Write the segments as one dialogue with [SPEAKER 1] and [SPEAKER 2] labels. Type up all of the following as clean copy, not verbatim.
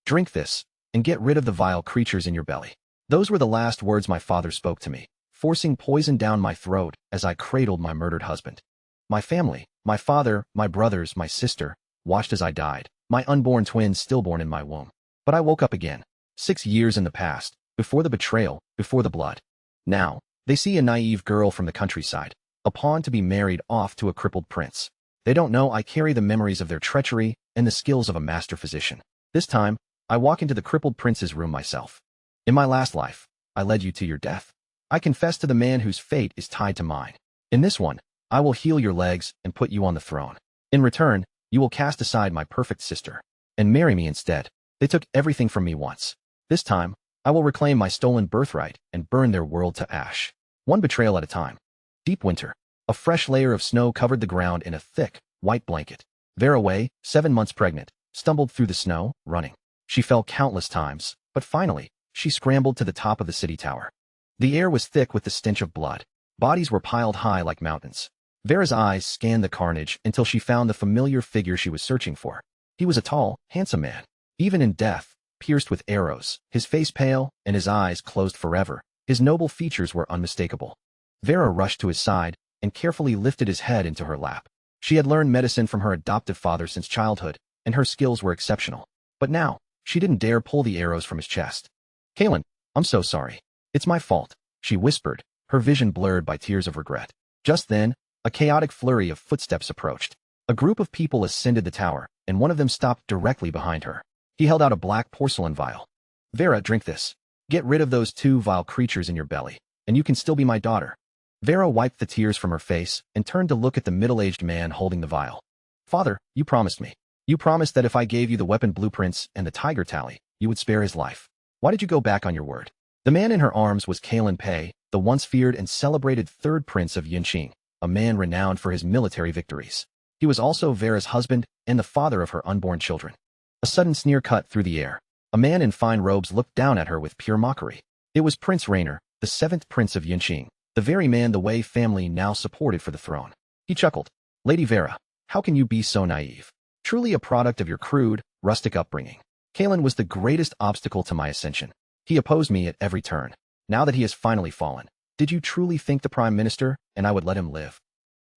[SPEAKER 1] Drink this, and get rid of the vile creatures in your belly. Those were the last words my father spoke to me, forcing poison down my throat as I cradled my murdered husband. My family, my father, my brothers, my sister, watched as I died, my unborn twins stillborn in my womb. But I woke up again, 6 years in the past, before the betrayal, before the blood. Now, they see a naive girl from the countryside, a pawn to be married off to a crippled prince. They don't know I carry the memories of their treachery and the skills of a master physician. This time, I walk into the crippled prince's room myself. In my last life, I led you to your death. I confess to the man whose fate is tied to mine. In this one, I will heal your legs and put you on the throne. In return, you will cast aside my perfect sister and marry me instead. They took everything from me once. This time, I will reclaim my stolen birthright and burn their world to ash. One betrayal at a time. Deep winter. A fresh layer of snow covered the ground in a thick, white blanket. Vera Way, 7 months pregnant, stumbled through the snow, running. She fell countless times, but finally, she scrambled to the top of the city tower. The air was thick with the stench of blood. Bodies were piled high like mountains. Vera's eyes scanned the carnage until she found the familiar figure she was searching for. He was a tall, handsome man. Even in death, pierced with arrows, his face pale and his eyes closed forever, his noble features were unmistakable. Vera rushed to his side and carefully lifted his head into her lap. She had learned medicine from her adoptive father since childhood, and her skills were exceptional. But now, she didn't dare pull the arrows from his chest. "Kalen, I'm so sorry. It's my fault," she whispered, her vision blurred by tears of regret. Just then, a chaotic flurry of footsteps approached. A group of people ascended the tower, and one of them stopped directly behind her. He held out a black porcelain vial. "Vera, drink this. Get rid of those 2 vile creatures in your belly, and you can still be my daughter." Vera wiped the tears from her face and turned to look at the middle-aged man holding the vial. "Father, you promised me. You promised that if I gave you the weapon blueprints and the tiger tally, you would spare his life. Why did you go back on your word?" The man in her arms was Kalen Pei, the once feared and celebrated 3rd prince of Yunqing, a man renowned for his military victories. He was also Vera's husband and the father of her unborn children. A sudden sneer cut through the air. A man in fine robes looked down at her with pure mockery. It was Prince Rainer, the 7th prince of Yunqing, the very man the Wei family now supported for the throne. He chuckled. "Lady Vera, how can you be so naive? Truly a product of your crude, rustic upbringing. Kalen was the greatest obstacle to my ascension. He opposed me at every turn. Now that he has finally fallen, did you truly think the Prime Minister and I would let him live?"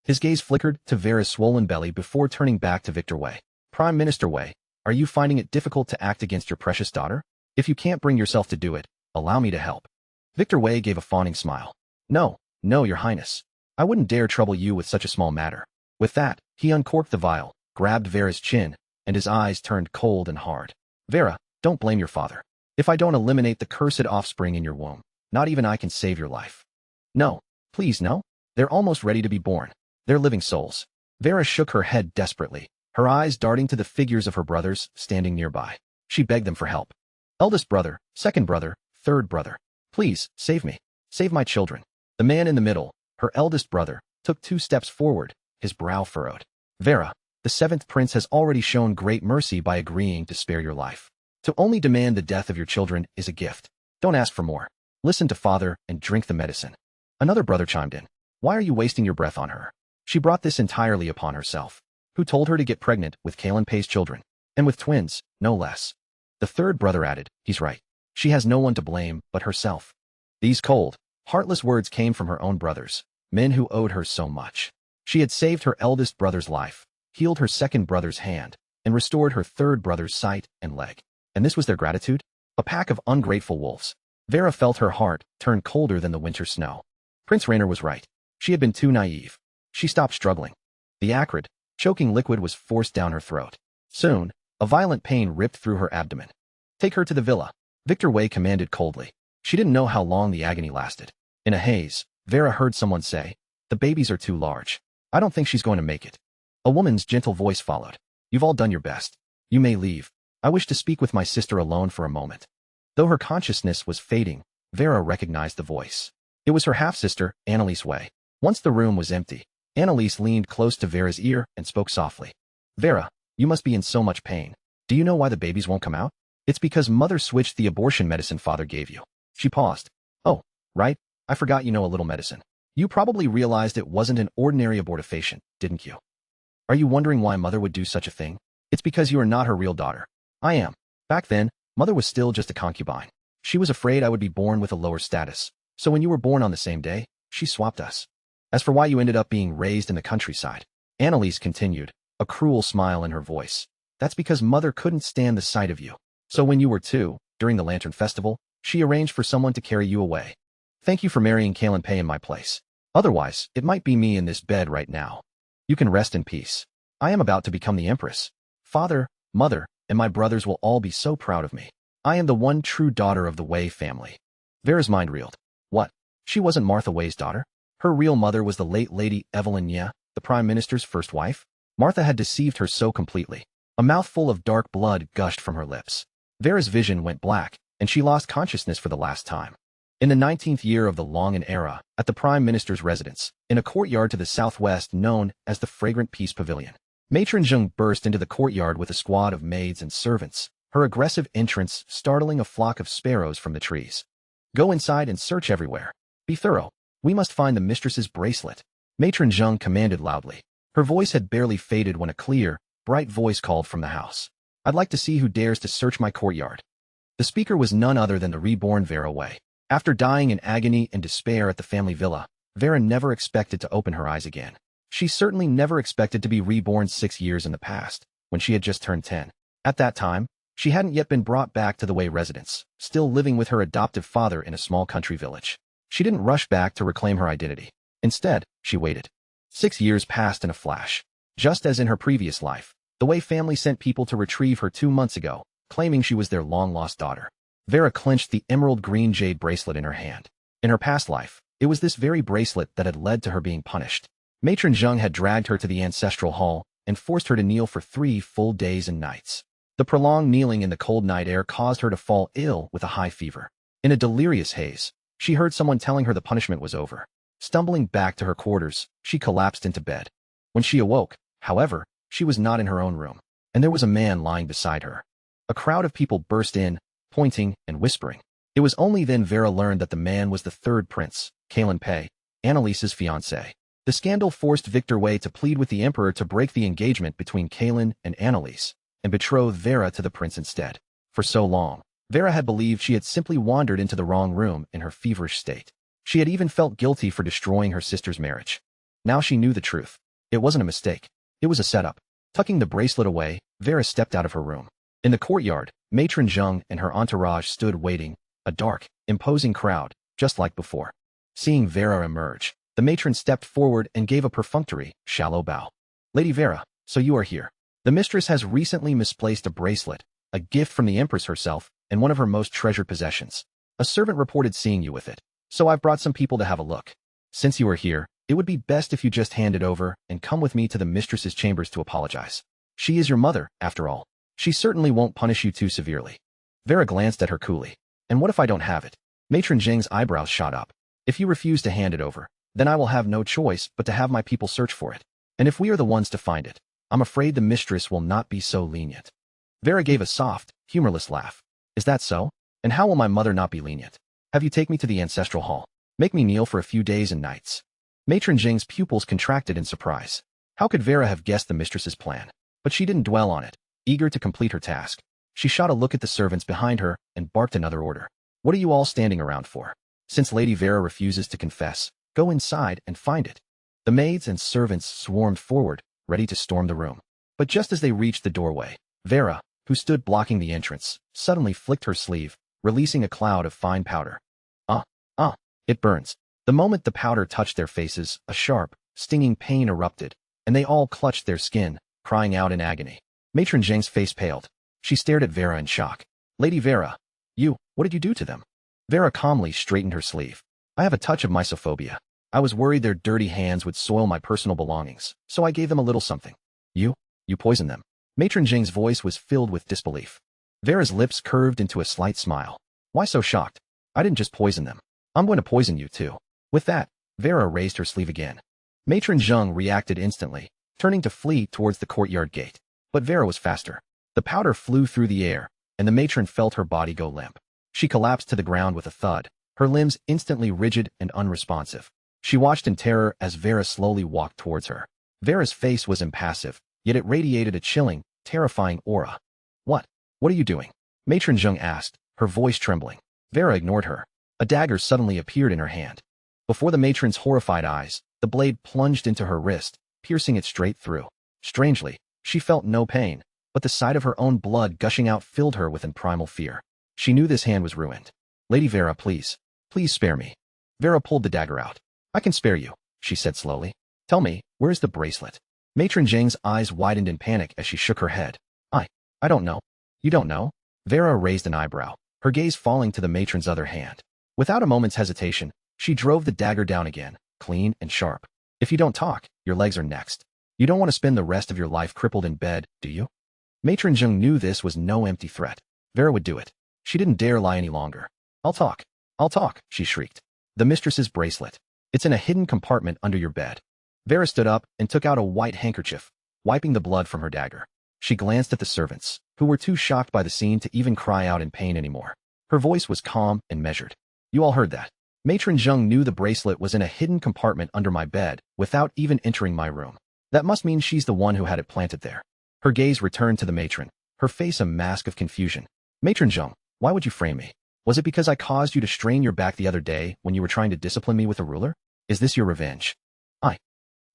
[SPEAKER 1] His gaze flickered to Vera's swollen belly before turning back to Victor Wei. "Prime Minister Wei, are you finding it difficult to act against your precious daughter? If you can't bring yourself to do it, allow me to help." Victor Wei gave a fawning smile. No, Your Highness. I wouldn't dare trouble you with such a small matter." With that, he uncorked the vial, grabbed Vera's chin, and his eyes turned cold and hard. "Vera, don't blame your father. If I don't eliminate the cursed offspring in your womb, not even I can save your life." "No, please no. They're almost ready to be born. They're living souls." Vera shook her head desperately, her eyes darting to the figures of her brothers standing nearby. She begged them for help. "Eldest brother, 2nd brother, 3rd brother. Please, save me. Save my children." The man in the middle, her eldest brother, took 2 steps forward, his brow furrowed. "Vera, the 7th prince has already shown great mercy by agreeing to spare your life. To only demand the death of your children is a gift. Don't ask for more. Listen to father and drink the medicine." Another brother chimed in. "Why are you wasting your breath on her? She brought this entirely upon herself. Who told her to get pregnant with Kalen Pei's children? And with twins, no less." The 3rd brother added, "He's right. She has no one to blame but herself." These cold, heartless words came from her own brothers, men who owed her so much. She had saved her eldest brother's life, healed her 2nd brother's hand, and restored her 3rd brother's sight and leg. And this was their gratitude? A pack of ungrateful wolves. Vera felt her heart turn colder than the winter snow. Prince Rainer was right. She had been too naive. She stopped struggling. The acrid, choking liquid was forced down her throat. Soon, a violent pain ripped through her abdomen. "Take her to the villa," Victor Wei commanded coldly. She didn't know how long the agony lasted. In a haze, Vera heard someone say, "The babies are too large. I don't think she's going to make it." A woman's gentle voice followed. "You've all done your best. You may leave. I wish to speak with my sister alone for a moment." Though her consciousness was fading, Vera recognized the voice. It was her half-sister, Annalise Wei. Once the room was empty, Annalise leaned close to Vera's ear and spoke softly. "Vera, you must be in so much pain. Do you know why the babies won't come out? It's because mother switched the abortion medicine father gave you." She paused. "Oh, right, I forgot you know a little medicine. You probably realized it wasn't an ordinary abortifacient, didn't you? Are you wondering why mother would do such a thing? It's because you are not her real daughter. I am. Back then, Mother was still just a concubine. She was afraid I would be born with a lower status, so when you were born on the same day, she swapped us. As for why you ended up being raised in the countryside, Annalise continued, a cruel smile in her voice. That's because Mother couldn't stand the sight of you. So when you were 2, during the Lantern Festival, she arranged for someone to carry you away. Thank you for marrying Kalen Pei in my place. Otherwise, it might be me in this bed right now. You can rest in peace. I am about to become the Empress. Father, Mother, and my brothers will all be so proud of me. I am the one true daughter of the Wei family. Vera's mind reeled. What? She wasn't Martha Wei's daughter? Her real mother was the late Lady Evelyn Ye, the Prime Minister's first wife? Martha had deceived her so completely. A mouthful of dark blood gushed from her lips. Vera's vision went black, and she lost consciousness for the last time. In the 19th year of the Longan era, at the Prime Minister's residence, in a courtyard to the southwest known as the Fragrant Peace Pavilion, Matron Zheng burst into the courtyard with a squad of maids and servants, her aggressive entrance startling a flock of sparrows from the trees. Go inside and search everywhere. Be thorough. We must find the mistress's bracelet. Matron Zheng commanded loudly. Her voice had barely faded when a clear, bright voice called from the house. I'd like to see who dares to search my courtyard. The speaker was none other than the reborn Vera Wei. After dying in agony and despair at the family villa, Vera never expected to open her eyes again. She certainly never expected to be reborn 6 years in the past, when she had just turned 10. At that time, she hadn't yet been brought back to the Wei residence, still living with her adoptive father in a small country village. She didn't rush back to reclaim her identity. Instead, she waited. 6 years passed in a flash. Just as in her previous life, the Wei family sent people to retrieve her 2 months ago, claiming she was their long-lost daughter. Vera clenched the emerald green jade bracelet in her hand. In her past life, it was this very bracelet that had led to her being punished. Matron Zheng had dragged her to the ancestral hall and forced her to kneel for 3 full days and nights. The prolonged kneeling in the cold night air caused her to fall ill with a high fever. In a delirious haze, she heard someone telling her the punishment was over. Stumbling back to her quarters, she collapsed into bed. When she awoke, however, she was not in her own room, and there was a man lying beside her. A crowd of people burst in, pointing and whispering. It was only then Vera learned that the man was the third prince, Kalen Pei, Annalise's fiancé. The scandal forced Victor Wei to plead with the emperor to break the engagement between Kalen and Annalise, and betroth Vera to the prince instead. For so long, Vera had believed she had simply wandered into the wrong room in her feverish state. She had even felt guilty for destroying her sister's marriage. Now she knew the truth. It wasn't a mistake. It was a setup. Tucking the bracelet away, Vera stepped out of her room. In the courtyard, Matron Zheng and her entourage stood waiting, a dark, imposing crowd, just like before. Seeing Vera emerge, the matron stepped forward and gave a perfunctory, shallow bow. Lady Vera, so you are here. The mistress has recently misplaced a bracelet, a gift from the Empress herself, and one of her most treasured possessions. A servant reported seeing you with it, so I've brought some people to have a look. Since you are here, it would be best if you just hand it over and come with me to the mistress's chambers to apologize. She is your mother, after all. She certainly won't punish you too severely. Vera glanced at her coolly. And what if I don't have it? Matron Zheng's eyebrows shot up. If you refuse to hand it over, then I will have no choice but to have my people search for it. And if we are the ones to find it, I'm afraid the mistress will not be so lenient. Vera gave a soft, humorless laugh. Is that so? And how will my mother not be lenient? Have you take me to the ancestral hall? Make me kneel for a few days and nights. Matron Zheng's pupils contracted in surprise. How could Vera have guessed the mistress's plan? But she didn't dwell on it. Eager to complete her task, she shot a look at the servants behind her and barked another order. What are you all standing around for? Since Lady Vera refuses to confess, go inside and find it. The maids and servants swarmed forward, ready to storm the room. But just as they reached the doorway, Vera, who stood blocking the entrance, suddenly flicked her sleeve, releasing a cloud of fine powder. It burns. The moment the powder touched their faces, a sharp, stinging pain erupted, and they all clutched their skin, crying out in agony. Matron Zheng's face paled. She stared at Vera in shock. Lady Vera, what did you do to them? Vera calmly straightened her sleeve. I have a touch of mysophobia. I was worried their dirty hands would soil my personal belongings, so I gave them a little something. You poisoned them. Matron Zheng's voice was filled with disbelief. Vera's lips curved into a slight smile. Why so shocked? I didn't just poison them. I'm going to poison you too. With that, Vera raised her sleeve again. Matron Zheng reacted instantly, turning to flee towards the courtyard gate. But Vera was faster. The powder flew through the air, and the matron felt her body go limp. She collapsed to the ground with a thud, her limbs instantly rigid and unresponsive. She watched in terror as Vera slowly walked towards her. Vera's face was impassive, yet it radiated a chilling, terrifying aura. What are you doing? Matron Zheng asked, her voice trembling. Vera ignored her. A dagger suddenly appeared in her hand. Before the matron's horrified eyes, the blade plunged into her wrist, piercing it straight through. Strangely, she felt no pain, but the sight of her own blood gushing out filled her with primal fear. She knew this hand was ruined. Lady Vera, please spare me. Vera pulled the dagger out. I can spare you, she said slowly. Tell me, where's the bracelet? Matron Zheng's eyes widened in panic as she shook her head. I don't know. You don't know? Vera raised an eyebrow, her gaze falling to the matron's other hand. Without a moment's hesitation, she drove the dagger down again, clean and sharp. If you don't talk, your legs are next. You don't want to spend the rest of your life crippled in bed, do you? Matron Zheng knew this was no empty threat. Vera would do it. She didn't dare lie any longer. I'll talk, she shrieked. The mistress's bracelet. It's in a hidden compartment under your bed. Vera stood up and took out a white handkerchief, wiping the blood from her dagger. She glanced at the servants, who were too shocked by the scene to even cry out in pain anymore. Her voice was calm and measured. You all heard that. Matron Zheng knew the bracelet was in a hidden compartment under my bed without even entering my room. That must mean she's the one who had it planted there. Her gaze returned to the matron, her face a mask of confusion. Matron Zheng, why would you frame me? Was it because I caused you to strain your back the other day when you were trying to discipline me with a ruler? Is this your revenge?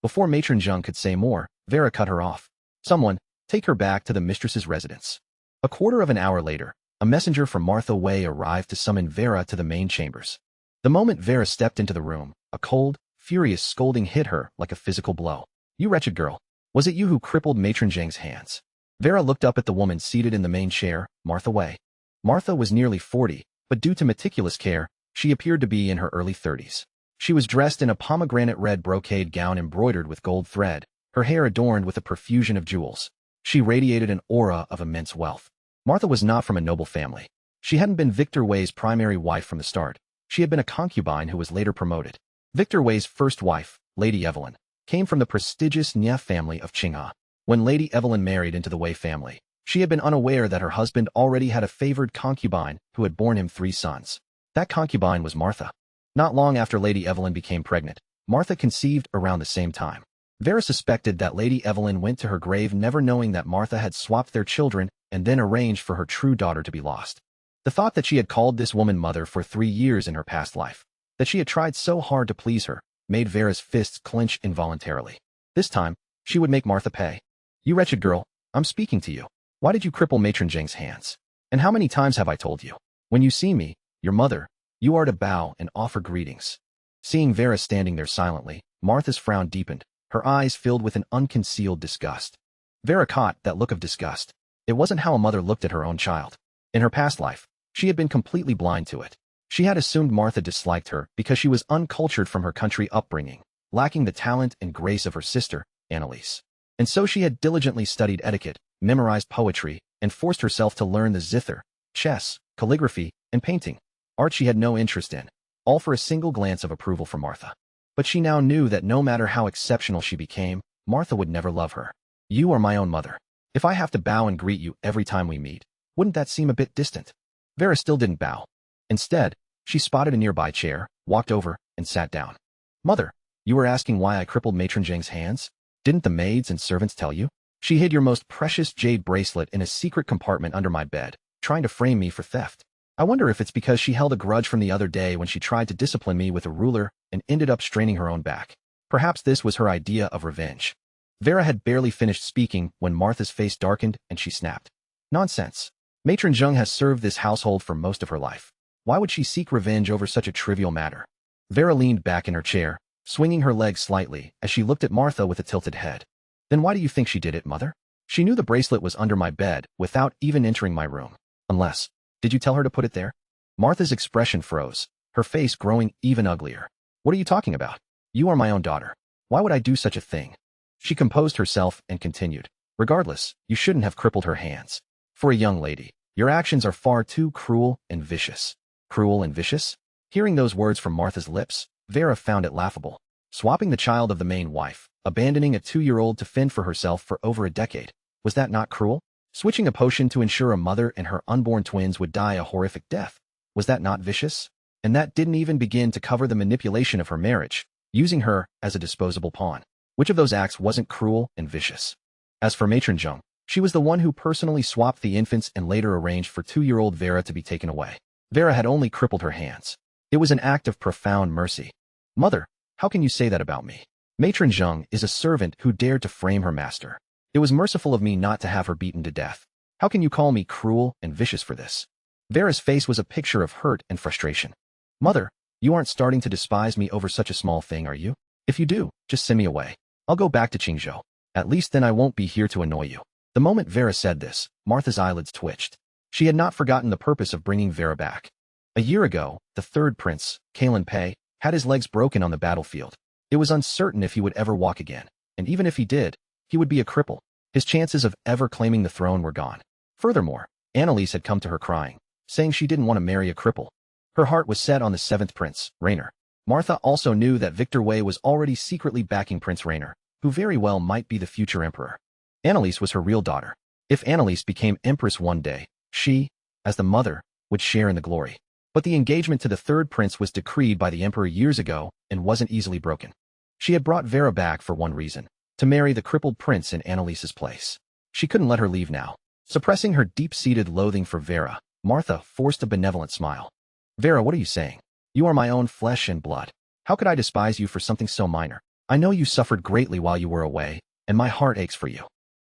[SPEAKER 1] Before Matron Zheng could say more, Vera cut her off. Someone, take her back to the mistress's residence. A quarter of an hour later, a messenger from Martha Wei arrived to summon Vera to the main chambers. The moment Vera stepped into the room, a cold, furious scolding hit her like a physical blow. You wretched girl, was it you who crippled Matron Zheng's hands? Vera looked up at the woman seated in the main chair, Martha Wei. Martha was nearly 40, but due to meticulous care, she appeared to be in her early 30s. She was dressed in a pomegranate red brocade gown embroidered with gold thread, her hair adorned with a profusion of jewels. She radiated an aura of immense wealth. Martha was not from a noble family. She hadn't been Victor Wei's primary wife from the start. She had been a concubine who was later promoted. Victor Wei's first wife, Lady Evelyn, came from the prestigious Nia family of Qinghe. When Lady Evelyn married into the Wei family, she had been unaware that her husband already had a favored concubine who had borne him 3 sons. That concubine was Martha. Not long after Lady Evelyn became pregnant, Martha conceived around the same time. Vera suspected that Lady Evelyn went to her grave never knowing that Martha had swapped their children and then arranged for her true daughter to be lost. The thought that she had called this woman mother for 3 years in her past life, that she had tried so hard to please her, made Vera's fists clench involuntarily. This time, she would make Martha pay. You wretched girl, I'm speaking to you. Why did you cripple Matron Zheng's hands? And how many times have I told you? When you see me, your mother, you are to bow and offer greetings. Seeing Vera standing there silently, Martha's frown deepened, her eyes filled with an unconcealed disgust. Vera caught that look of disgust. It wasn't how a mother looked at her own child. In her past life, she had been completely blind to it. She had assumed Martha disliked her because she was uncultured from her country upbringing, lacking the talent and grace of her sister, Annalise. And so she had diligently studied etiquette, memorized poetry, and forced herself to learn the zither, chess, calligraphy, and painting. Art she had no interest in, all for a single glance of approval from Martha. But she now knew that no matter how exceptional she became, Martha would never love her. You are my own mother. If I have to bow and greet you every time we meet, wouldn't that seem a bit distant? Vera still didn't bow. Instead, she spotted a nearby chair, walked over, and sat down. Mother, you were asking why I crippled Matron Zheng's hands? Didn't the maids and servants tell you? She hid your most precious jade bracelet in a secret compartment under my bed, trying to frame me for theft. I wonder if it's because she held a grudge from the other day when she tried to discipline me with a ruler and ended up straining her own back. Perhaps this was her idea of revenge. Vera had barely finished speaking when Martha's face darkened and she snapped. Nonsense. Matron Zheng has served this household for most of her life. Why would she seek revenge over such a trivial matter? Vera leaned back in her chair, swinging her legs slightly as she looked at Martha with a tilted head. Then why do you think she did it, Mother? She knew the bracelet was under my bed without even entering my room. Unless, did you tell her to put it there? Martha's expression froze, her face growing even uglier. What are you talking about? You are my own daughter. Why would I do such a thing? She composed herself and continued. Regardless, you shouldn't have crippled her hands. For a young lady, your actions are far too cruel and vicious. Cruel and vicious? Hearing those words from Martha's lips, Vera found it laughable. Swapping the child of the main wife, abandoning a 2-year-old to fend for herself for over a decade. Was that not cruel? Switching a potion to ensure a mother and her unborn twins would die a horrific death. Was that not vicious? And that didn't even begin to cover the manipulation of her marriage, using her as a disposable pawn. Which of those acts wasn't cruel and vicious? As for Matron Zheng, She was the one who personally swapped the infants and later arranged for 2-year-old Vera to be taken away. Vera had only crippled her hands. It was an act of profound mercy. Mother, how can you say that about me? Matron Zheng is a servant who dared to frame her master. It was merciful of me not to have her beaten to death. How can you call me cruel and vicious for this? Vera's face was a picture of hurt and frustration. Mother, you aren't starting to despise me over such a small thing, are you? If you do, just send me away. I'll go back to Qingzhou. At least then I won't be here to annoy you. The moment Vera said this, Martha's eyelids twitched. She had not forgotten the purpose of bringing Vera back. A year ago, the third prince, Kalen Pei, had his legs broken on the battlefield. It was uncertain if he would ever walk again, and even if he did, he would be a cripple. His chances of ever claiming the throne were gone. Furthermore, Annalise had come to her crying, saying she didn't want to marry a cripple. Her heart was set on the seventh prince, Rainer. Martha also knew that Victor Wei was already secretly backing Prince Rainer, who very well might be the future emperor. Annalise was her real daughter. If Annalise became empress one day, she, as the mother, would share in the glory. But the engagement to the third prince was decreed by the emperor years ago and wasn't easily broken. She had brought Vera back for one reason, to marry the crippled prince in Annalise's place. She couldn't let her leave now. Suppressing her deep-seated loathing for Vera, Martha forced a benevolent smile. Vera, what are you saying? You are my own flesh and blood. How could I despise you for something so minor? I know you suffered greatly while you were away, and my heart aches for you.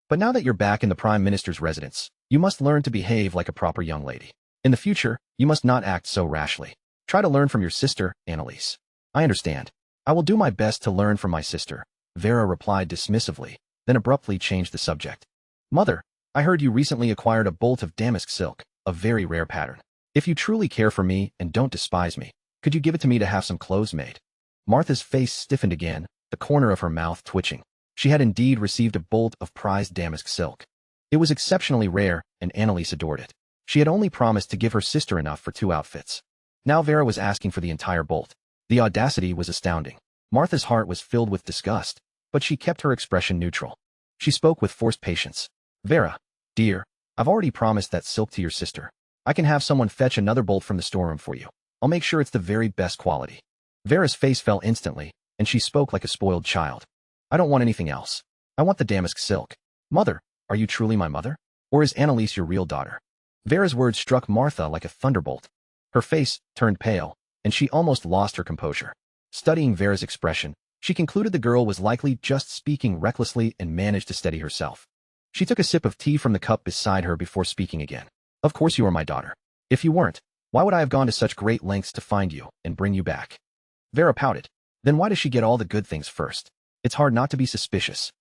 [SPEAKER 1] But now that you're back in the Prime Minister's residence, you must learn to behave like a proper young lady. In the future, you must not act so rashly. Try to learn from your sister, Annalise. I understand. I will do my best to learn from my sister, Vera replied dismissively, then abruptly changed the subject. Mother, I heard you recently acquired a bolt of damask silk, a very rare pattern. If you truly care for me and don't despise me, could you give it to me to have some clothes made? Martha's face stiffened again, the corner of her mouth twitching. She had indeed received a bolt of prized damask silk. It was exceptionally rare, and Annalise adored it. She had only promised to give her sister enough for 2 outfits. Now Vera was asking for the entire bolt. The audacity was astounding. Martha's heart was filled with disgust, but she kept her expression neutral. She spoke with forced patience. Vera, dear, I've already promised that silk to your sister. I can have someone fetch another bolt from the storeroom for you. I'll make sure it's the very best quality. Vera's face fell instantly, and she spoke like a spoiled child. I don't want anything else. I want the damask silk. Mother, are you truly my mother? Or is Annalise your real daughter? Vera's words struck Martha like a thunderbolt. Her face turned pale, and she almost lost her composure. Studying Vera's expression, she concluded the girl was likely just speaking recklessly and managed to steady herself. She took a sip of tea from the cup beside her before speaking again. Of course you are my daughter. If you weren't, why would I have gone to such great lengths to find you and bring you back? Vera pouted. Then why does she get all the good things first? It's hard not to be suspicious.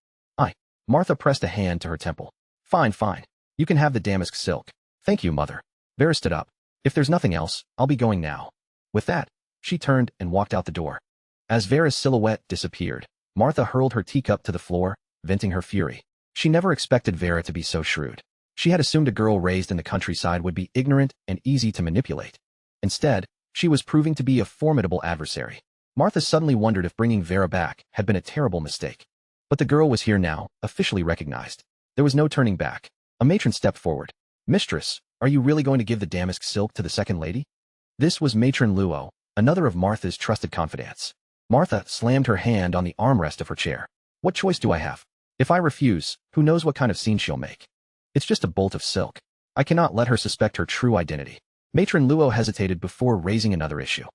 [SPEAKER 1] Martha pressed a hand to her temple. Fine. You can have the damask silk. Thank you, Mother. Vera stood up. If there's nothing else, I'll be going now. With that, she turned and walked out the door. As Vera's silhouette disappeared, Martha hurled her teacup to the floor, venting her fury. She never expected Vera to be so shrewd. She had assumed a girl raised in the countryside would be ignorant and easy to manipulate. Instead, she was proving to be a formidable adversary. Martha suddenly wondered if bringing Vera back had been a terrible mistake. But the girl was here now, officially recognized. There was no turning back. A matron stepped forward. Mistress, are you really going to give the damask silk to the second lady? This was Matron Luo, another of Martha's trusted confidants. Martha slammed her hand on the armrest of her chair. What choice do I have? If I refuse, who knows what kind of scene she'll make? It's just a bolt of silk. I cannot let her suspect her true identity. Matron Luo hesitated before raising another issue.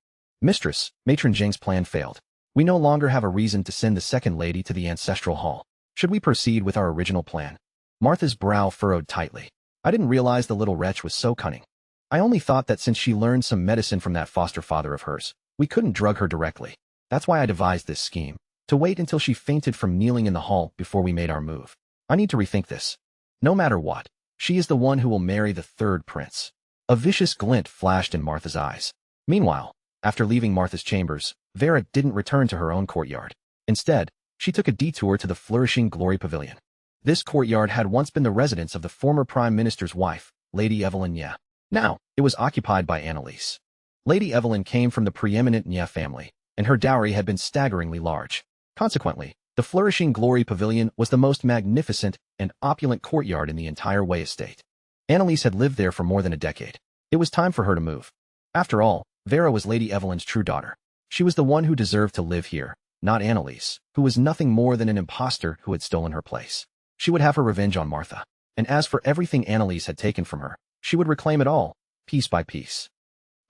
[SPEAKER 1] Mistress, Matron Zheng's plan failed. We no longer have a reason to send the second lady to the ancestral hall. Should we proceed with our original plan? Martha's brow furrowed tightly. I didn't realize the little wretch was so cunning. I only thought that since she learned some medicine from that foster father of hers, we couldn't drug her directly. That's why I devised this scheme, to wait until she fainted from kneeling in the hall before we made our move. I need to rethink this. No matter what, she is the one who will marry the third prince. A vicious glint flashed in Martha's eyes. Meanwhile, after leaving Martha's chambers, Vera didn't return to her own courtyard. Instead, she took a detour to the flourishing Glory Pavilion. This courtyard had once been the residence of the former Prime Minister's wife, Lady Evelyn Nye. Now, it was occupied by Annalise. Lady Evelyn came from the preeminent Nye family, and her dowry had been staggeringly large. Consequently, the flourishing Glory Pavilion was the most magnificent and opulent courtyard in the entire Wei estate. Annalise had lived there for more than a decade. It was time for her to move. After all, Vera was Lady Evelyn's true daughter. She was the one who deserved to live here, not Annalise, who was nothing more than an impostor who had stolen her place. She would have her revenge on Martha. And as for everything Annalise had taken from her, she would reclaim it all, piece by piece.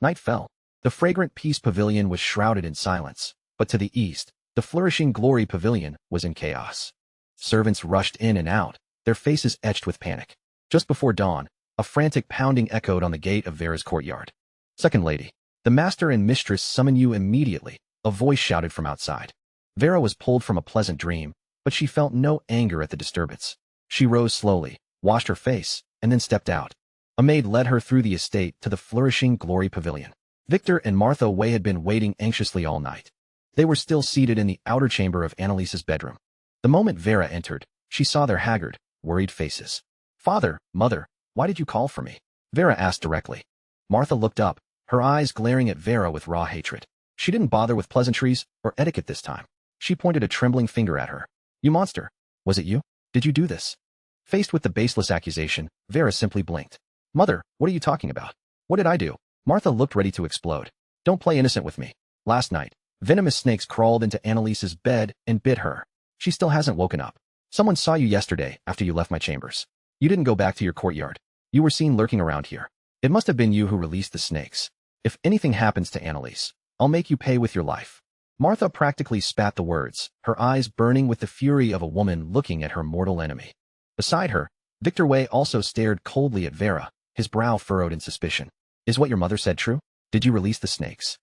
[SPEAKER 1] Night fell. The fragrant Peace Pavilion was shrouded in silence, but to the east, the flourishing Glory Pavilion was in chaos. Servants rushed in and out, their faces etched with panic. Just before dawn, a frantic pounding echoed on the gate of Vera's courtyard. "Second lady, the master and mistress summon you immediately," a voice shouted from outside. Vera was pulled from a pleasant dream, but she felt no anger at the disturbance. She rose slowly, washed her face, and then stepped out. A maid led her through the estate to the flourishing Glory Pavilion. Victor and Martha Way had been waiting anxiously all night. They were still seated in the outer chamber of Annalise's bedroom. The moment Vera entered, she saw their haggard, worried faces. "Father, mother, why did you call for me?" Vera asked directly. Martha looked up, her eyes glaring at Vera with raw hatred. She didn't bother with pleasantries or etiquette this time. She pointed a trembling finger at her. "You monster! Was it you? Did you do this?" Faced with the baseless accusation, Vera simply blinked. "Mother, what are you talking about? What did I do?" Martha looked ready to explode. "Don't play innocent with me. Last night, venomous snakes crawled into Annalise's bed and bit her. She still hasn't woken up. Someone saw you yesterday after you left my chambers. You didn't go back to your courtyard. You were seen lurking around here. It must have been you who released the snakes. If anything happens to Annalise, I'll make you pay with your life." Martha practically spat the words, her eyes burning with the fury of a woman looking at her mortal enemy. Beside her, Victor Way also stared coldly at Vera, his brow furrowed in suspicion. "Is what your mother said true? Did you release the snakes?"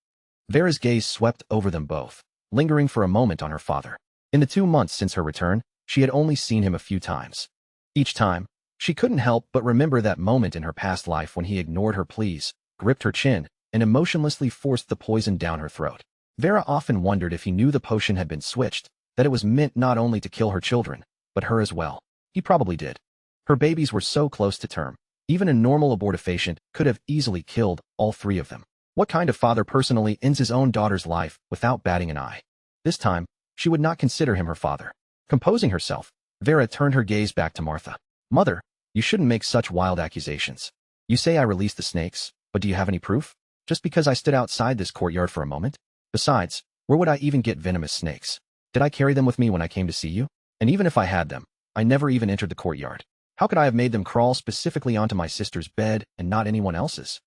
[SPEAKER 1] Vera's gaze swept over them both, lingering for a moment on her father. In the 2 months since her return, she had only seen him a few times. Each time, she couldn't help but remember that moment in her past life when he ignored her pleas, gripped her chin, and emotionlessly forced the poison down her throat. Vera often wondered if he knew the potion had been switched, that it was meant not only to kill her children, but her as well. He probably did. Her babies were so close to term. Even a normal abortifacient could have easily killed all 3 of them. What kind of father personally ends his own daughter's life without batting an eye? This time, she would not consider him her father. Composing herself, Vera turned her gaze back to Martha. "Mother, you shouldn't make such wild accusations. You say I released the snakes, but do you have any proof? Just because I stood outside this courtyard for a moment? Besides, where would I even get venomous snakes? Did I carry them with me when I came to see you? And even if I had them, I never even entered the courtyard. How could I have made them crawl specifically onto my sister's bed and not anyone else's?"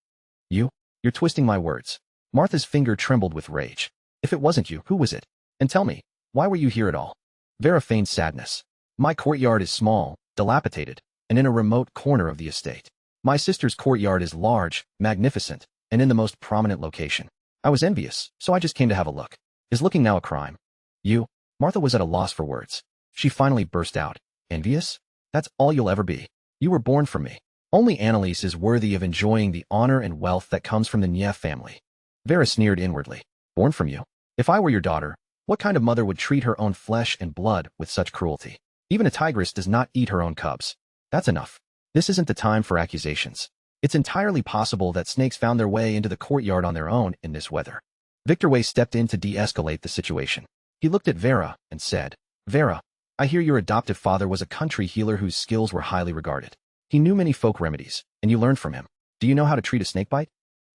[SPEAKER 1] You're twisting my words. Martha's finger trembled with rage. "If it wasn't you, who was it? And tell me, why were you here at all?" Vera feigned sadness. "My courtyard is small, dilapidated, and in a remote corner of the estate. My sister's courtyard is large, magnificent, and in the most prominent location. I was envious, so I just came to have a look. Is looking now a crime?" Martha was at a loss for words. She finally burst out. "Envious? That's all you'll ever be. You were born from me. Only Annalise is worthy of enjoying the honor and wealth that comes from the Nye family." Vera sneered inwardly. "Born from you? If I were your daughter, what kind of mother would treat her own flesh and blood with such cruelty? Even a tigress does not eat her own cubs. That's enough. This isn't the time for accusations. It's entirely possible that snakes found their way into the courtyard on their own in this weather." Victor Way stepped in to de-escalate the situation. He looked at Vera and said, "Vera, I hear your adoptive father was a country healer whose skills were highly regarded. He knew many folk remedies, and you learned from him. Do you know how to treat a snakebite?"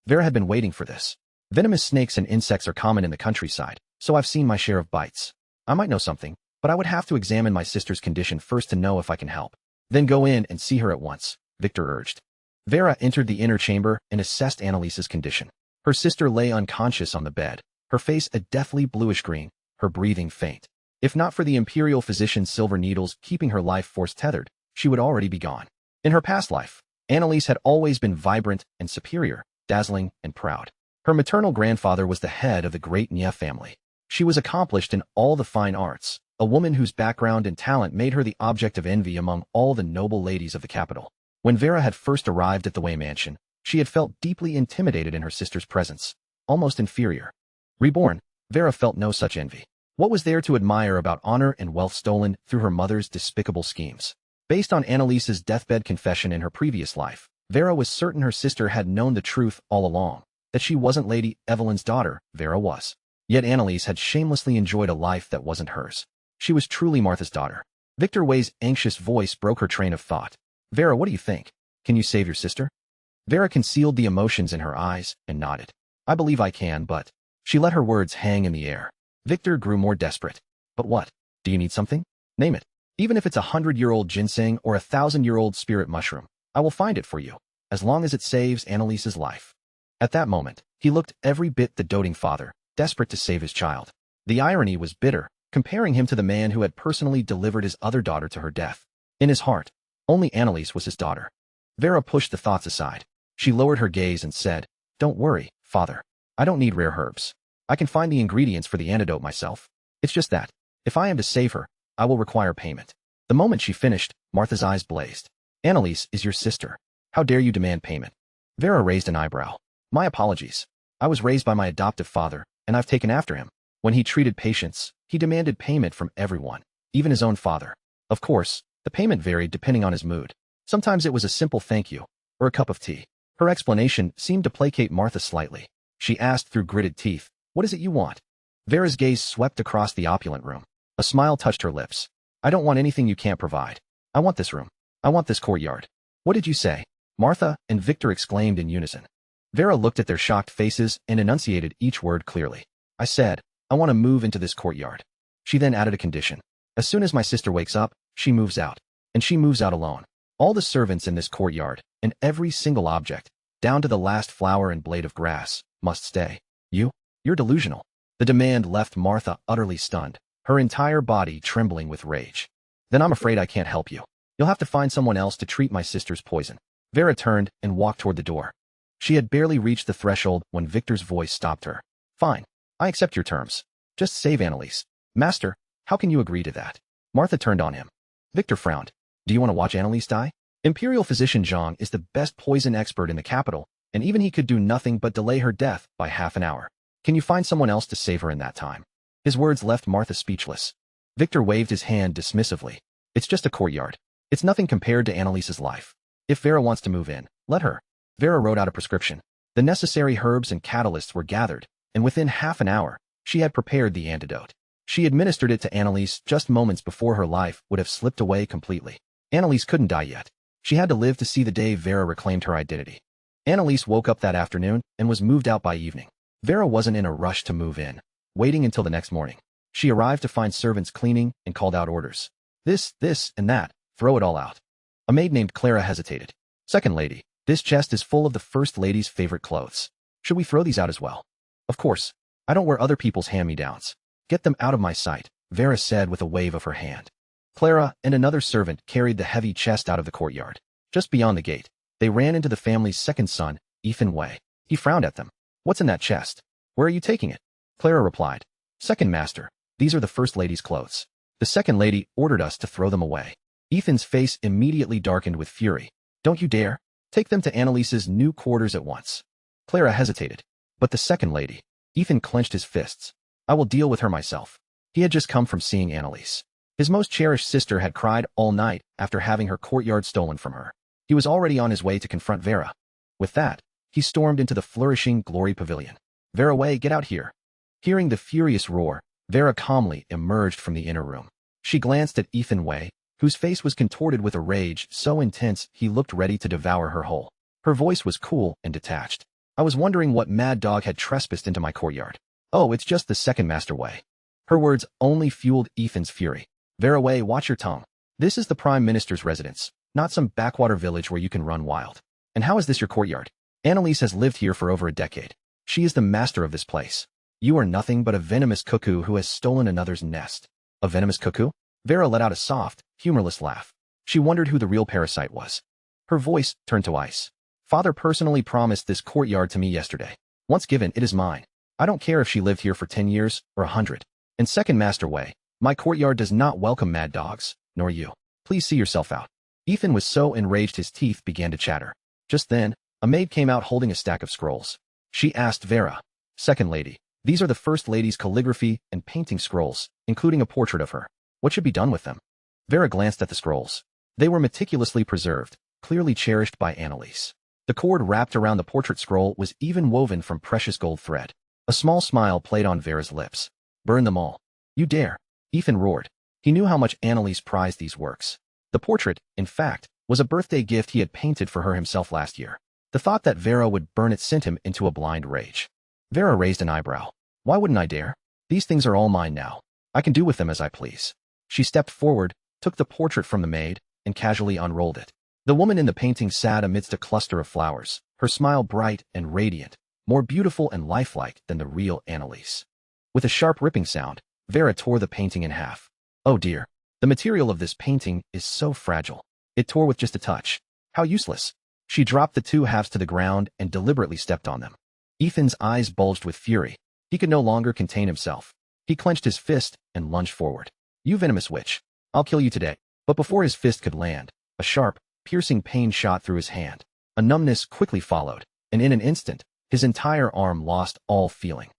[SPEAKER 1] Vera had been waiting for this. Venomous snakes and insects are common in the countryside, so I've seen my share of bites. I might know something, but I would have to examine my sister's condition first to know if I can help. Then go in and see her at once, Victor urged. Vera entered the inner chamber and assessed Annalise's condition. Her sister lay unconscious on the bed, her face a deathly bluish green, her breathing faint. If not for the imperial physician's silver needles keeping her life force tethered, she would already be gone. In her past life, Annalise had always been vibrant and superior, dazzling and proud. Her maternal grandfather was the head of the great Nye family. She was accomplished in all the fine arts, a woman whose background and talent made her the object of envy among all the noble ladies of the capital. When Vera had first arrived at the Way mansion, she had felt deeply intimidated in her sister's presence, almost inferior. Reborn, Vera felt no such envy. What was there to admire about honor and wealth stolen through her mother's despicable schemes? Based on Annalise's deathbed confession in her previous life, Vera was certain her sister had known the truth all along, that she wasn't Lady Evelyn's daughter, Vera was. Yet Annalise had shamelessly enjoyed a life that wasn't hers. She was truly Martha's daughter. Victor Way's anxious voice broke her train of thought. "Vera, what do you think? Can you save your sister?" Vera concealed the emotions in her eyes and nodded. "I believe I can, but..." She let her words hang in the air. Victor grew more desperate. "But what? Do you need something? Name it. Even if it's 100-year-old ginseng or 1,000-year-old spirit mushroom, I will find it for you, as long as it saves Annalise's life. At that moment, he looked every bit the doting father, desperate to save his child. The irony was bitter, comparing him to the man who had personally delivered his other daughter to her death. In his heart, only Annalise was his daughter. Vera pushed the thoughts aside. She lowered her gaze and said, "Don't worry, father. I don't need rare herbs. I can find the ingredients for the antidote myself. It's just that, if I am to save her, I will require payment." The moment she finished, Martha's eyes blazed. "Annalise is your sister. How dare you demand payment?" Vera raised an eyebrow. "My apologies. I was raised by my adoptive father, and I've taken after him. When he treated patients, he demanded payment from everyone, even his own father. Of course, the payment varied depending on his mood. Sometimes it was a simple thank you, or a cup of tea." Her explanation seemed to placate Martha slightly. She asked through gritted teeth, "What is it you want?" Vera's gaze swept across the opulent room. A smile touched her lips. "I don't want anything you can't provide. I want this room. I want this courtyard." "What did you say?" Martha and Victor exclaimed in unison. Vera looked at their shocked faces and enunciated each word clearly. "I said, I want to move into this courtyard." She then added a condition. "As soon as my sister wakes up, she moves out. And she moves out alone. All the servants in this courtyard, and every single object, down to the last flower and blade of grass, must stay. You're delusional." The demand left Martha utterly stunned, her entire body trembling with rage. "Then I'm afraid I can't help you. You'll have to find someone else to treat my sister's poison." Vera turned and walked toward the door. She had barely reached the threshold when Victor's voice stopped her. "Fine. I accept your terms. Just save Annalise." "Master, how can you agree to that?" Martha turned on him. Victor frowned. "Do you want to watch Annalise die? Imperial physician Zhang is the best poison expert in the capital, and even he could do nothing but delay her death by half an hour. Can you find someone else to save her in that time?" His words left Martha speechless. Victor waved his hand dismissively. "It's just a courtyard. It's nothing compared to Annalise's life. If Vera wants to move in, let her." Vera wrote out a prescription. The necessary herbs and catalysts were gathered, and within half an hour, she had prepared the antidote. She administered it to Annalise just moments before her life would have slipped away completely. Annalise couldn't die yet. She had to live to see the day Vera reclaimed her identity. Annalise woke up that afternoon and was moved out by evening. Vera wasn't in a rush to move in, waiting until the next morning. She arrived to find servants cleaning and called out orders. This, and that, throw it all out." A maid named Clara hesitated. "Second lady, this chest is full of the first lady's favorite clothes. Should we throw these out as well?" "Of course. I don't wear other people's hand-me-downs. Get them out of my sight," Vera said with a wave of her hand. Clara and another servant carried the heavy chest out of the courtyard. Just beyond the gate, they ran into the family's second son, Ethan Wei. He frowned at them. "What's in that chest? Where are you taking it?" Clara replied, "Second master, these are the first lady's clothes. The second lady ordered us to throw them away." Ethan's face immediately darkened with fury. "Don't you dare! Take them to Annalise's new quarters at once." Clara hesitated. "But the second lady..." Ethan clenched his fists. "I will deal with her myself." He had just come from seeing Annalise. His most cherished sister had cried all night after having her courtyard stolen from her. He was already on his way to confront Vera. With that, he stormed into the flourishing Glory Pavilion. "Vera Wei, get out here." Hearing the furious roar, Vera calmly emerged from the inner room. She glanced at Ethan Wei, whose face was contorted with a rage so intense he looked ready to devour her whole. Her voice was cool and detached. "I was wondering what mad dog had trespassed into my courtyard. Oh, it's just the second master Wei." Her words only fueled Ethan's fury. "Vera Wei, watch your tongue. This is the Prime Minister's residence, not some backwater village where you can run wild. And how is this your courtyard? Annalise has lived here for over a decade. She is the master of this place. You are nothing but a venomous cuckoo who has stolen another's nest." "A venomous cuckoo?" Vera let out a soft, humorless laugh. She wondered who the real parasite was. Her voice turned to ice. "Father personally promised this courtyard to me yesterday. Once given, it is mine. I don't care if she lived here for 10 years or 100. And second master Wei, my courtyard does not welcome mad dogs, nor you. Please see yourself out." Ethan was so enraged his teeth began to chatter. Just then, a maid came out holding a stack of scrolls. She asked Vera, "Second lady, these are the first lady's calligraphy and painting scrolls, including a portrait of her. What should be done with them?" Vera glanced at the scrolls. They were meticulously preserved, clearly cherished by Annalise. The cord wrapped around the portrait scroll was even woven from precious gold thread. A small smile played on Vera's lips. "Burn them all. You dare." Ethan roared. He knew how much Annalise prized these works. The portrait, in fact, was a birthday gift he had painted for her himself last year. The thought that Vera would burn it sent him into a blind rage. Vera raised an eyebrow. "Why wouldn't I dare? These things are all mine now. I can do with them as I please." She stepped forward, took the portrait from the maid, and casually unrolled it. The woman in the painting sat amidst a cluster of flowers, her smile bright and radiant, more beautiful and lifelike than the real Annalise. With a sharp ripping sound, Vera tore the painting in half. Oh dear. The material of this painting is so fragile. It tore with just a touch. How useless. She dropped the two halves to the ground and deliberately stepped on them. Ethan's eyes bulged with fury. He could no longer contain himself. He clenched his fist and lunged forward. You venomous witch. I'll kill you today. But before his fist could land, a sharp, piercing pain shot through his hand. A numbness quickly followed, and in an instant, his entire arm lost all feeling.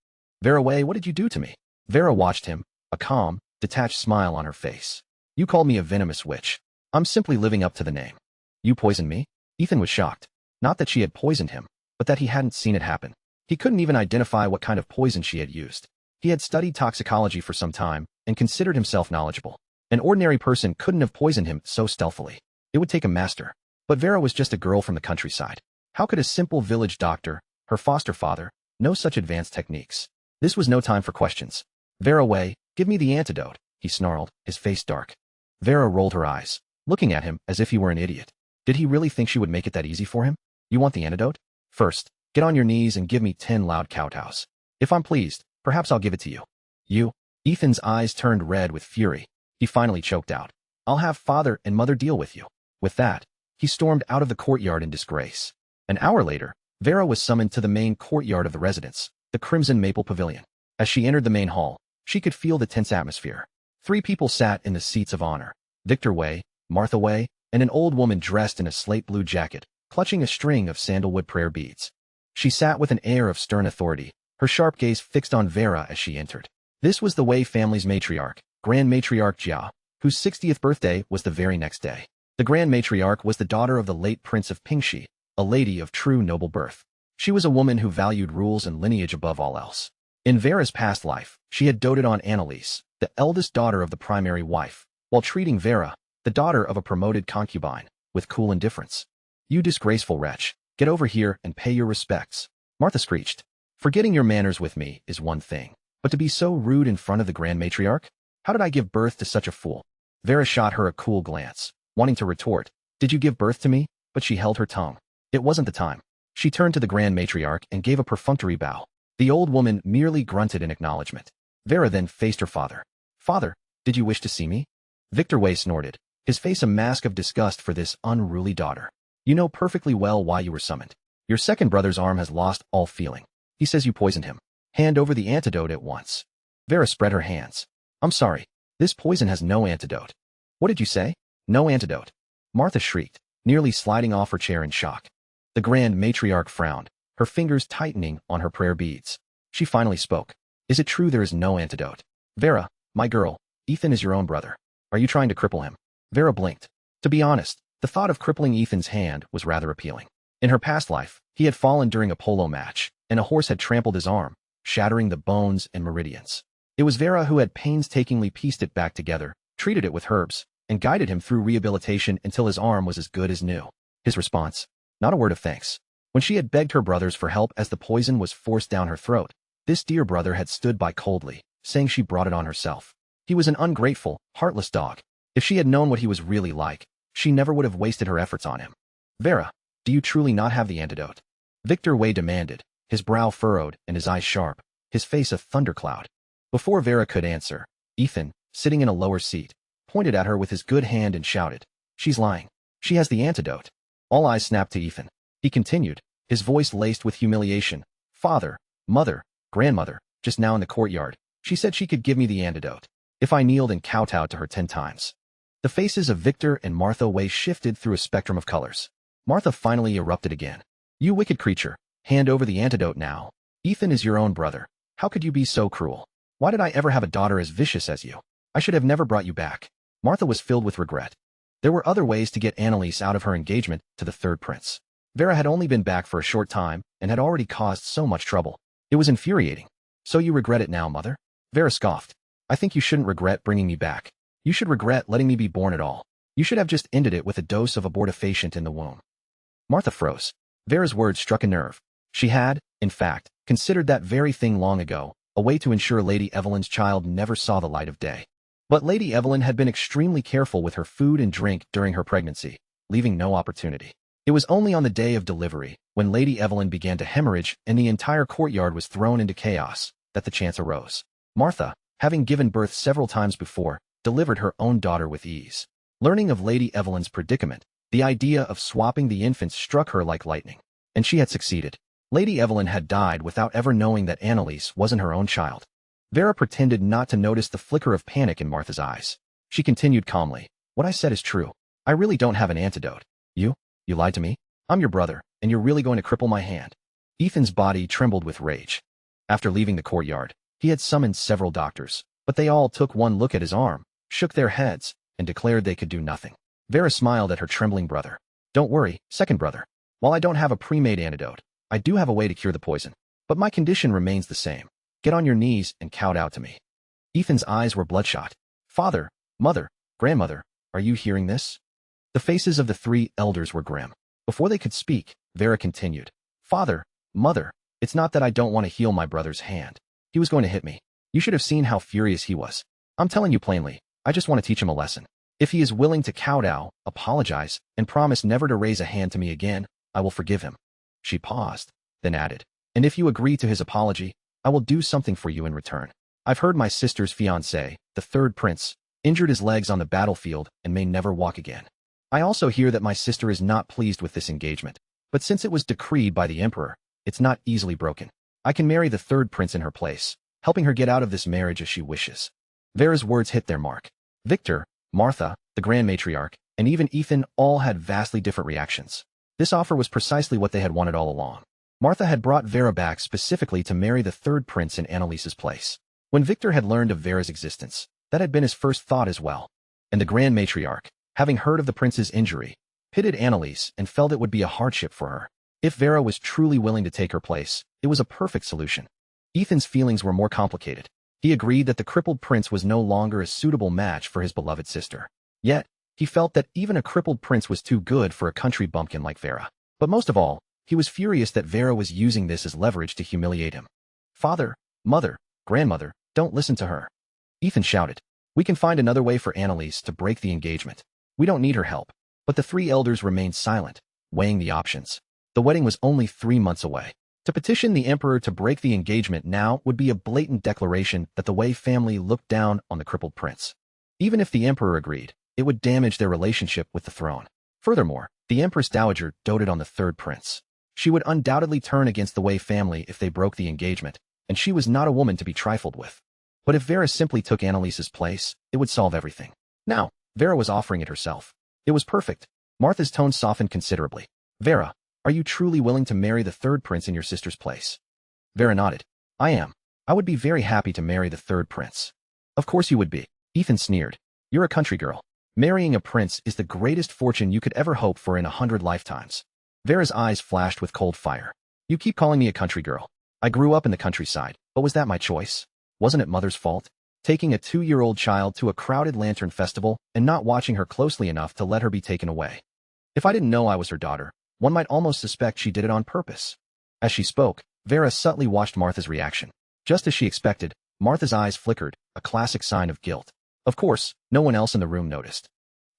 [SPEAKER 1] Vera Way, what did you do to me? Vera watched him, a calm, detached smile on her face. You called me a venomous witch. I'm simply living up to the name. You poisoned me? Ethan was shocked. Not that she had poisoned him, but that he hadn't seen it happen. He couldn't even identify what kind of poison she had used. He had studied toxicology for some time and considered himself knowledgeable. An ordinary person couldn't have poisoned him so stealthily. It would take a master. But Vera was just a girl from the countryside. How could a simple village doctor, her foster father, know such advanced techniques? This was no time for questions. Vera Way, give me the antidote, he snarled, his face dark. Vera rolled her eyes, looking at him as if he were an idiot. Did he really think she would make it that easy for him? You want the antidote? First, get on your knees and give me 10 loud kowtows. If I'm pleased, perhaps I'll give it to you. You? Ethan's eyes turned red with fury. He finally choked out. I'll have father and mother deal with you. With that, he stormed out of the courtyard in disgrace. An hour later, Vera was summoned to the main courtyard of the residence, the Crimson Maple Pavilion. As she entered the main hall, she could feel the tense atmosphere. 3 people sat in the seats of honor. Victor Way, Martha Way, and an old woman dressed in a slate blue jacket, clutching a string of sandalwood prayer beads. She sat with an air of stern authority, her sharp gaze fixed on Vera as she entered. This was the Way family's matriarch, Grand Matriarch Jia, whose 60th birthday was the very next day. The Grand Matriarch was the daughter of the late Prince of Pingxi, a lady of true noble birth. She was a woman who valued rules and lineage above all else. In Vera's past life, she had doted on Annalise, the eldest daughter of the primary wife, while treating Vera, the daughter of a promoted concubine, with cool indifference. You disgraceful wretch, get over here and pay your respects, Martha screeched. Forgetting your manners with me is one thing, but to be so rude in front of the Grand Matriarch? How did I give birth to such a fool? Vera shot her a cool glance, wanting to retort, did you give birth to me? But she held her tongue. It wasn't the time. She turned to the Grand Matriarch and gave a perfunctory bow. The old woman merely grunted in acknowledgement. Vera then faced her father. Father, did you wish to see me? Victor Way snorted, his face a mask of disgust for this unruly daughter. You know perfectly well why you were summoned. Your second brother's arm has lost all feeling. He says you poisoned him. Hand over the antidote at once. Vera spread her hands. I'm sorry. This poison has no antidote. What did you say? No antidote. Martha shrieked, nearly sliding off her chair in shock. The Grand Matriarch frowned, her fingers tightening on her prayer beads. She finally spoke. Is it true there is no antidote? Vera, my girl, Ethan is your own brother. Are you trying to cripple him? Vera blinked. To be honest, the thought of crippling Ethan's hand was rather appealing. In her past life, he had fallen during a polo match, and a horse had trampled his arm, shattering the bones and meridians. It was Vera who had painstakingly pieced it back together, treated it with herbs, and guided him through rehabilitation until his arm was as good as new. His response? Not a word of thanks. When she had begged her brothers for help as the poison was forced down her throat, this dear brother had stood by coldly, saying she brought it on herself. He was an ungrateful, heartless dog. If she had known what he was really like, she never would have wasted her efforts on him. Vera, do you truly not have the antidote? Victor Way demanded, his brow furrowed and his eyes sharp, his face a thundercloud. Before Vera could answer, Ethan, sitting in a lower seat, pointed at her with his good hand and shouted, She's lying. She has the antidote. All eyes snapped to Ethan. He continued, his voice laced with humiliation. Father, mother, grandmother, just now in the courtyard, she said she could give me the antidote if I kneeled and kowtowed to her 10 times. The faces of Victor and Martha Way shifted through a spectrum of colors. Martha finally erupted again. You wicked creature, hand over the antidote now. Ethan is your own brother. How could you be so cruel? Why did I ever have a daughter as vicious as you? I should have never brought you back. Martha was filled with regret. There were other ways to get Annalise out of her engagement to the third prince. Vera had only been back for a short time and had already caused so much trouble. It was infuriating. So you regret it now, mother? Vera scoffed. I think you shouldn't regret bringing me back. You should regret letting me be born at all. You should have just ended it with a dose of abortifacient in the womb. Martha froze. Vera's words struck a nerve. She had, in fact, considered that very thing long ago, a way to ensure Lady Evelyn's child never saw the light of day. But Lady Evelyn had been extremely careful with her food and drink during her pregnancy, leaving no opportunity. It was only on the day of delivery, when Lady Evelyn began to hemorrhage and the entire courtyard was thrown into chaos, that the chance arose. Martha, having given birth several times before, delivered her own daughter with ease. Learning of Lady Evelyn's predicament, the idea of swapping the infants struck her like lightning. And she had succeeded. Lady Evelyn had died without ever knowing that Annalise wasn't her own child. Vera pretended not to notice the flicker of panic in Martha's eyes. She continued calmly, "What I said is true. I really don't have an antidote. You lied to me? I'm your brother, and you're really going to cripple my hand." Ethan's body trembled with rage. After leaving the courtyard, he had summoned several doctors, but they all took one look at his arm, shook their heads, and declared they could do nothing. Vera smiled at her trembling brother. "Don't worry, second brother. While I don't have a pre-made antidote, I do have a way to cure the poison. But my condition remains the same. Get on your knees and kowtow to me." Ethan's eyes were bloodshot. "Father, mother, grandmother, are you hearing this?" The faces of the three elders were grim. Before they could speak, Vera continued, "Father, mother, it's not that I don't want to heal my brother's hand. He was going to hit me. You should have seen how furious he was. I'm telling you plainly, I just want to teach him a lesson. If he is willing to kowtow, apologize, and promise never to raise a hand to me again, I will forgive him." She paused, then added, "And if you agree to his apology, I will do something for you in return. I've heard my sister's fiancé, the third prince, injured his legs on the battlefield and may never walk again. I also hear that my sister is not pleased with this engagement, but since it was decreed by the emperor, it's not easily broken. I can marry the third prince in her place, helping her get out of this marriage as she wishes." Vera's words hit their mark. Victor, Martha, the Grand Matriarch, and even Ethan all had vastly different reactions. This offer was precisely what they had wanted all along. Martha had brought Vera back specifically to marry the third prince in Annalise's place. When Victor had learned of Vera's existence, that had been his first thought as well. And the Grand Matriarch, having heard of the prince's injury, pitied Annalise and felt it would be a hardship for her. If Vera was truly willing to take her place, it was a perfect solution. Ethan's feelings were more complicated. He agreed that the crippled prince was no longer a suitable match for his beloved sister. Yet, he felt that even a crippled prince was too good for a country bumpkin like Vera. But most of all, he was furious that Vera was using this as leverage to humiliate him. "Father, mother, grandmother, don't listen to her," Ethan shouted. "We can find another way for Annalise to break the engagement. We don't need her help." But the three elders remained silent, weighing the options. The wedding was only 3 months away. To petition the emperor to break the engagement now would be a blatant declaration that the Wei family looked down on the crippled prince. Even if the emperor agreed, it would damage their relationship with the throne. Furthermore, the Empress Dowager doted on the third prince. She would undoubtedly turn against the Wei family if they broke the engagement, and she was not a woman to be trifled with. But if Vera simply took Annalise's place, it would solve everything. Now, Vera was offering it herself. It was perfect. Martha's tone softened considerably. "Vera, are you truly willing to marry the third prince in your sister's place?" Vera nodded. "I am. I would be very happy to marry the third prince." "Of course you would be," Ethan sneered. "You're a country girl. Marrying a prince is the greatest fortune you could ever hope for in 100 lifetimes." Vera's eyes flashed with cold fire. "You keep calling me a country girl. I grew up in the countryside, but was that my choice? Wasn't it mother's fault? Taking a 2-year-old child to a crowded lantern festival and not watching her closely enough to let her be taken away. If I didn't know I was her daughter, one might almost suspect she did it on purpose." As she spoke, Vera subtly watched Martha's reaction. Just as she expected, Martha's eyes flickered, a classic sign of guilt. Of course, no one else in the room noticed.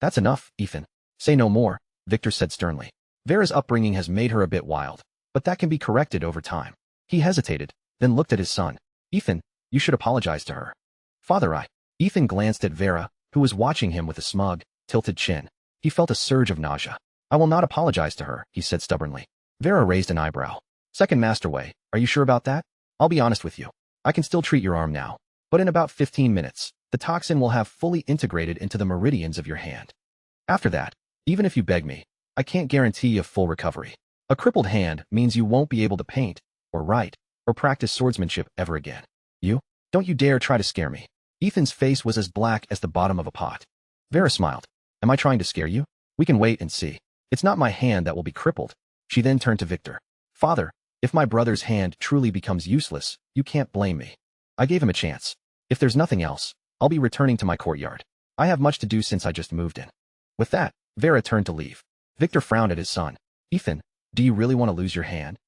[SPEAKER 1] "That's enough, Ethan. Say no more," Victor said sternly. "Vera's upbringing has made her a bit wild, but that can be corrected over time." He hesitated, then looked at his son. "Ethan, you should apologize to her." "Father, Ethan glanced at Vera, who was watching him with a smug, tilted chin. He felt a surge of nausea. "I will not apologize to her," he said stubbornly. Vera raised an eyebrow. "Second Master Wei, are you sure about that? I'll be honest with you. I can still treat your arm now, but in about 15 minutes, the toxin will have fully integrated into the meridians of your hand. After that, even if you beg me, I can't guarantee a full recovery. A crippled hand means you won't be able to paint, or write, or practice swordsmanship ever again. Don't you dare try to scare me." Ethan's face was as black as the bottom of a pot. Vera smiled. "Am I trying to scare you? We can wait and see. It's not my hand that will be crippled." She then turned to Victor. "Father, if my brother's hand truly becomes useless, you can't blame me. I gave him a chance. If there's nothing else, I'll be returning to my courtyard. I have much to do since I just moved in." With that, Vera turned to leave. Victor frowned at his son. "Ethan, do you really want to lose your hand?"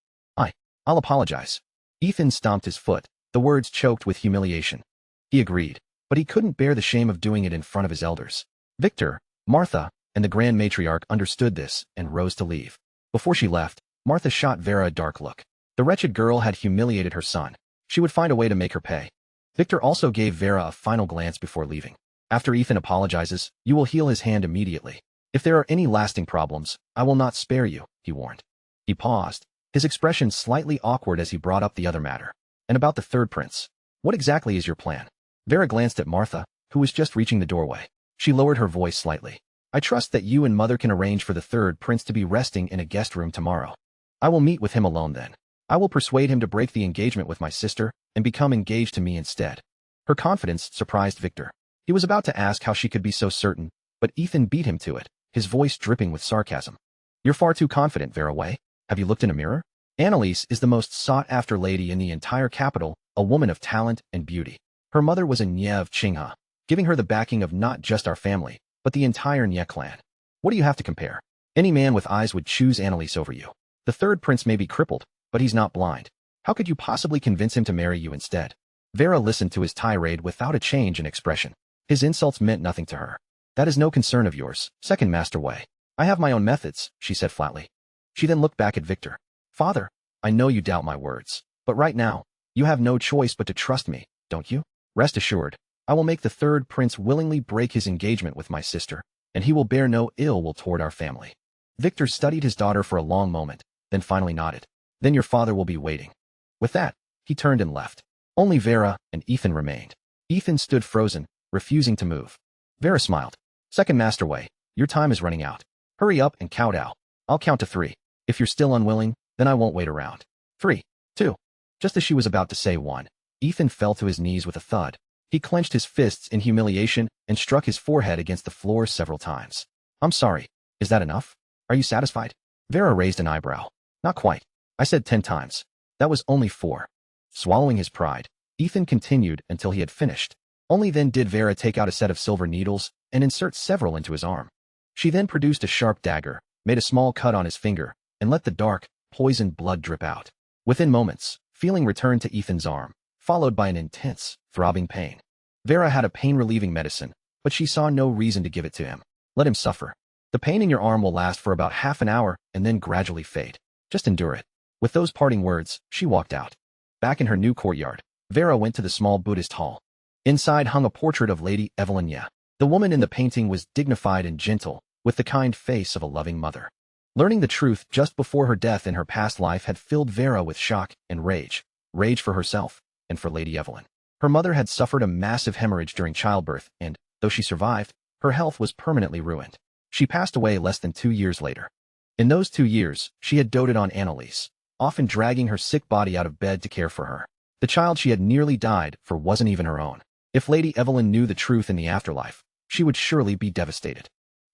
[SPEAKER 1] I'll apologize." Ethan stomped his foot, the words choked with humiliation. He agreed. but he couldn't bear the shame of doing it in front of his elders. Victor, Martha, and the Grand Matriarch understood this and rose to leave. Before she left, Martha shot Vera a dark look. The wretched girl had humiliated her son. She would find a way to make her pay. Victor also gave Vera a final glance before leaving. After Ethan apologizes, you will heal his hand immediately. If there are any lasting problems, I will not spare you, he warned. He paused, his expression slightly awkward as he brought up the other matter. And about the third prince. What exactly is your plan? Vera glanced at Martha, who was just reaching the doorway. She lowered her voice slightly. I trust that you and Mother can arrange for the third prince to be resting in a guest room tomorrow. I will meet with him alone then. I will persuade him to break the engagement with my sister and become engaged to me instead. Her confidence surprised Victor. He was about to ask how she could be so certain, but Ethan beat him to it, his voice dripping with sarcasm. You're far too confident, Vera Wei. Have you looked in a mirror? Annalise is the most sought-after lady in the entire capital, a woman of talent and beauty. Her mother was a Nye of Qinghe, giving her the backing of not just our family, but the entire Nye clan. What do you have to compare? Any man with eyes would choose Annalise over you. The third prince may be crippled, but he's not blind. How could you possibly convince him to marry you instead? Vera listened to his tirade without a change in expression. His insults meant nothing to her. That is no concern of yours, Second Master Wei. I have my own methods, she said flatly. She then looked back at Victor. Father, I know you doubt my words, but right now, you have no choice but to trust me, don't you? Rest assured, I will make the third prince willingly break his engagement with my sister, and he will bear no ill will toward our family. Victor studied his daughter for a long moment, then finally nodded. Then your father will be waiting. With that, he turned and left. Only Vera and Ethan remained. Ethan stood frozen, refusing to move. Vera smiled. Second Master Wei, your time is running out. Hurry up and kowtow. I'll count to 3. If you're still unwilling, then I won't wait around. 3, 2. Just as she was about to say 1, Ethan fell to his knees with a thud. He clenched his fists in humiliation and struck his forehead against the floor several times. I'm sorry. Is that enough? Are you satisfied? Vera raised an eyebrow. Not quite. I said 10 times. That was only 4. Swallowing his pride, Ethan continued until he had finished. Only then did Vera take out a set of silver needles and insert several into his arm. She then produced a sharp dagger, made a small cut on his finger, and let the dark, poisoned blood drip out. Within moments, feeling returned to Ethan's arm, followed by an intense, throbbing pain. Vera had a pain-relieving medicine, but she saw no reason to give it to him. Let him suffer. The pain in your arm will last for about half an hour and then gradually fade. Just endure it. With those parting words, she walked out. Back in her new courtyard, Vera went to the small Buddhist hall. Inside hung a portrait of Lady Evelyn Ye. The woman in the painting was dignified and gentle, with the kind face of a loving mother. Learning the truth just before her death in her past life had filled Vera with shock and rage. Rage for herself, and for Lady Evelyn. Her mother had suffered a massive hemorrhage during childbirth and, though she survived, her health was permanently ruined. She passed away less than 2 years later. In those 2 years, she had doted on Annalise, often dragging her sick body out of bed to care for her. The child she had nearly died for wasn't even her own. If Lady Evelyn knew the truth in the afterlife, she would surely be devastated.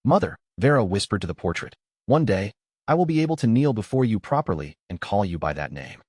[SPEAKER 1] Mother, Vera whispered to the portrait, one day, I will be able to kneel before you properly and call you by that name.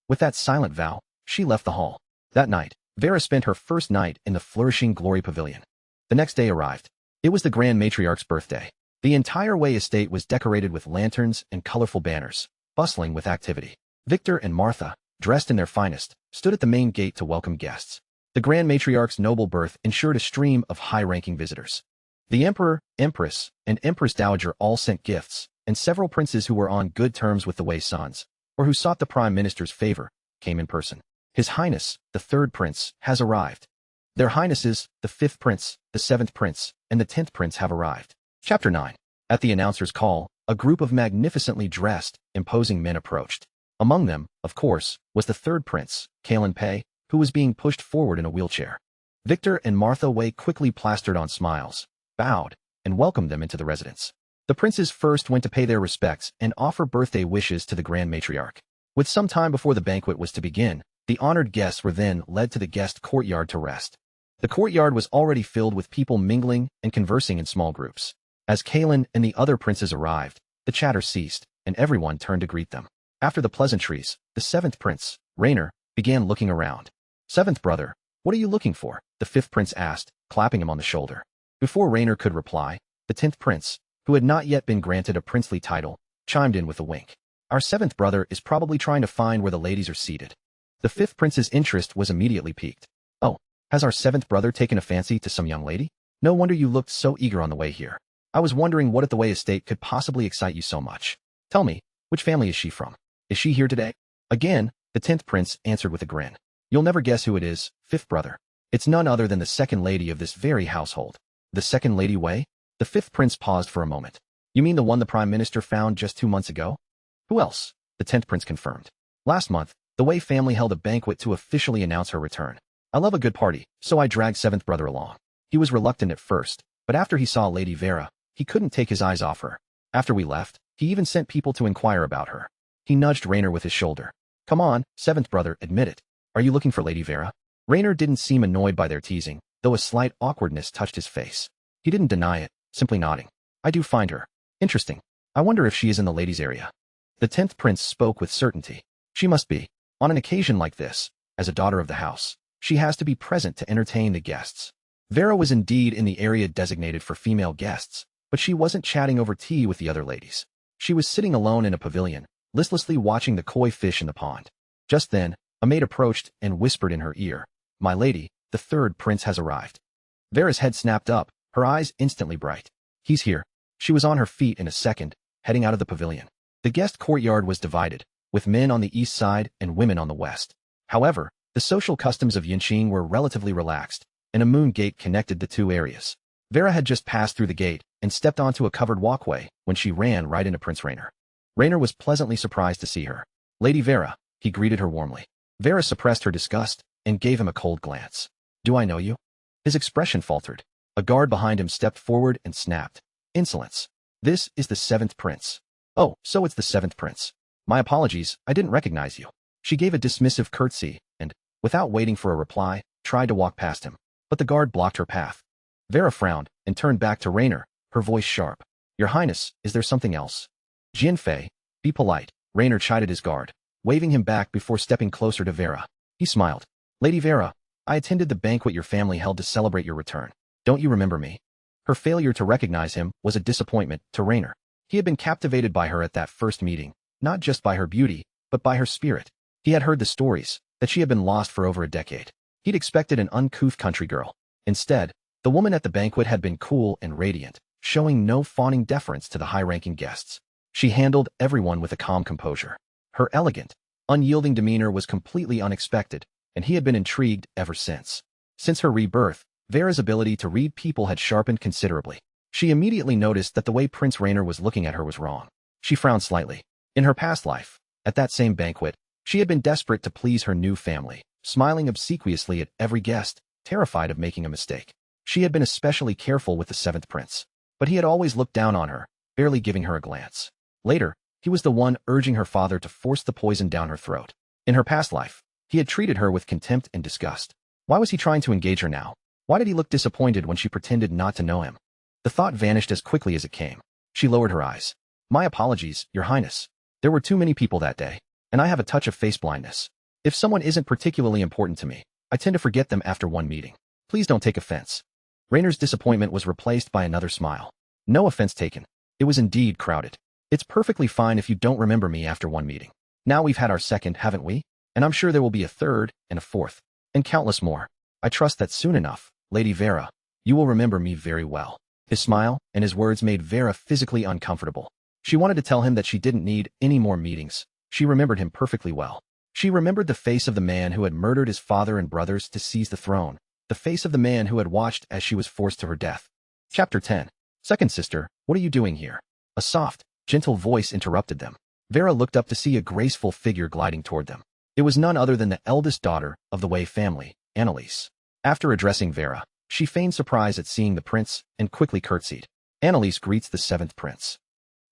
[SPEAKER 1] With that silent vow, she left the hall. That night, Vera spent her first night in the flourishing Glory Pavilion. The next day arrived. It was the Grand Matriarch's birthday. The entire Wei estate was decorated with lanterns and colorful banners, bustling with activity. Victor and Martha, dressed in their finest, stood at the main gate to welcome guests. The Grand Matriarch's noble birth ensured a stream of high-ranking visitors. The Emperor, Empress, and Empress Dowager all sent gifts, and several princes who were on good terms with the Wei sons, or who sought the Prime Minister's favor, came in person. His Highness, the Third Prince, has arrived. Their Highnesses, the 5th Prince, the 7th Prince, and the 10th Prince have arrived. Chapter 9. At the announcer's call, a group of magnificently dressed, imposing men approached. Among them, of course, was the third prince, Kalen Pei, who was being pushed forward in a wheelchair. Victor and Martha Wei quickly plastered on smiles, bowed, and welcomed them into the residence. The princes first went to pay their respects and offer birthday wishes to the Grand Matriarch. With some time before the banquet was to begin, the honored guests were then led to the guest courtyard to rest. The courtyard was already filled with people mingling and conversing in small groups. As Kalen and the other princes arrived, the chatter ceased, and everyone turned to greet them. After the pleasantries, the 7th prince, Rainer, began looking around. "7th brother, what are you looking for?" the 5th prince asked, clapping him on the shoulder. Before Rainer could reply, the 10th prince, who had not yet been granted a princely title, chimed in with a wink. "Our 7th brother is probably trying to find where the ladies are seated." The 5th prince's interest was immediately piqued. "Oh, Has our seventh brother taken a fancy to some young lady? No wonder you looked so eager on the way here. I was wondering what at the Way estate could possibly excite you so much. Tell me, which family is she from? Is she here today? Again, the 10th prince answered with a grin. You'll never guess who it is, fifth brother. It's none other than the second lady of this very household. The second lady Wei? The fifth prince paused for a moment. You mean the one the prime minister found just 2 months ago? Who else? The 10th prince confirmed. Last month, the Wei family held a banquet to officially announce her return. I love a good party, so I dragged seventh brother along. He was reluctant at first, but after he saw Lady Vera, he couldn't take his eyes off her. After we left, he even sent people to inquire about her. He nudged Rainer with his shoulder. Come on, seventh brother, admit it. Are you looking for Lady Vera? Rainer didn't seem annoyed by their teasing, though a slight awkwardness touched his face. He didn't deny it, simply nodding. I do find her interesting. I wonder if she is in the ladies' area. The 10th prince spoke with certainty. She must be. On an occasion like this, as a daughter of the house, she has to be present to entertain the guests. Vera was indeed in the area designated for female guests, but she wasn't chatting over tea with the other ladies. She was sitting alone in a pavilion, listlessly watching the koi fish in the pond. Just then, a maid approached and whispered in her ear, My lady, the third prince has arrived. Vera's head snapped up, her eyes instantly bright. He's here. She was on her feet in a second, heading out of the pavilion. The guest courtyard was divided, with men on the east side and women on the west. However, the social customs of Yinqing were relatively relaxed, and a moon gate connected the two areas. Vera had just passed through the gate and stepped onto a covered walkway when she ran right into Prince Rainer. Rainer was pleasantly surprised to see her. Lady Vera, he greeted her warmly. Vera suppressed her disgust and gave him a cold glance. Do I know you? His expression faltered. A guard behind him stepped forward and snapped. Insolence. This is the 7th prince. Oh, so it's the 7th prince. My apologies, I didn't recognize you. She gave a dismissive curtsy and, without waiting for a reply, tried to walk past him. But the guard blocked her path. Vera frowned and turned back to Rainer, her voice sharp. Your Highness, is there something else? Jinfei, be polite, Rainer chided his guard, waving him back before stepping closer to Vera. He smiled. Lady Vera, I attended the banquet your family held to celebrate your return. Don't you remember me? Her failure to recognize him was a disappointment to Rainer. He had been captivated by her at that first meeting, not just by her beauty, but by her spirit. He had heard the stories, that she had been lost for over a decade. He'd expected an uncouth country girl. Instead, the woman at the banquet had been cool and radiant, showing no fawning deference to the high-ranking guests. She handled everyone with a calm composure. Her elegant, unyielding demeanor was completely unexpected, and he had been intrigued ever since. Since her rebirth, Vera's ability to read people had sharpened considerably. She immediately noticed that the way Prince Rainer was looking at her was wrong. She frowned slightly. In her past life, at that same banquet, she had been desperate to please her new family, smiling obsequiously at every guest, terrified of making a mistake. She had been especially careful with the 7th prince, but he had always looked down on her, barely giving her a glance. Later, he was the one urging her father to force the poison down her throat. In her past life, he had treated her with contempt and disgust. Why was he trying to engage her now? Why did he look disappointed when she pretended not to know him? The thought vanished as quickly as it came. She lowered her eyes. My apologies, Your Highness. There were too many people that day, and I have a touch of face blindness. If someone isn't particularly important to me, I tend to forget them after one meeting. Please don't take offense. Rainer's disappointment was replaced by another smile. No offense taken. It was indeed crowded. It's perfectly fine if you don't remember me after one meeting. Now we've had our second, haven't we? And I'm sure there will be a third, and a fourth, and countless more. I trust that soon enough, Lady Vera, you will remember me very well. His smile and his words made Vera physically uncomfortable. She wanted to tell him that she didn't need any more meetings. She remembered him perfectly well. She remembered the face of the man who had murdered his father and brothers to seize the throne, the face of the man who had watched as she was forced to her death. Chapter 10. Second sister, what are you doing here? A soft, gentle voice interrupted them. Vera looked up to see a graceful figure gliding toward them. It was none other than the eldest daughter of the Wei family, Annalise. After addressing Vera, she feigned surprise at seeing the prince and quickly curtsied. Annalise greets the 7th prince.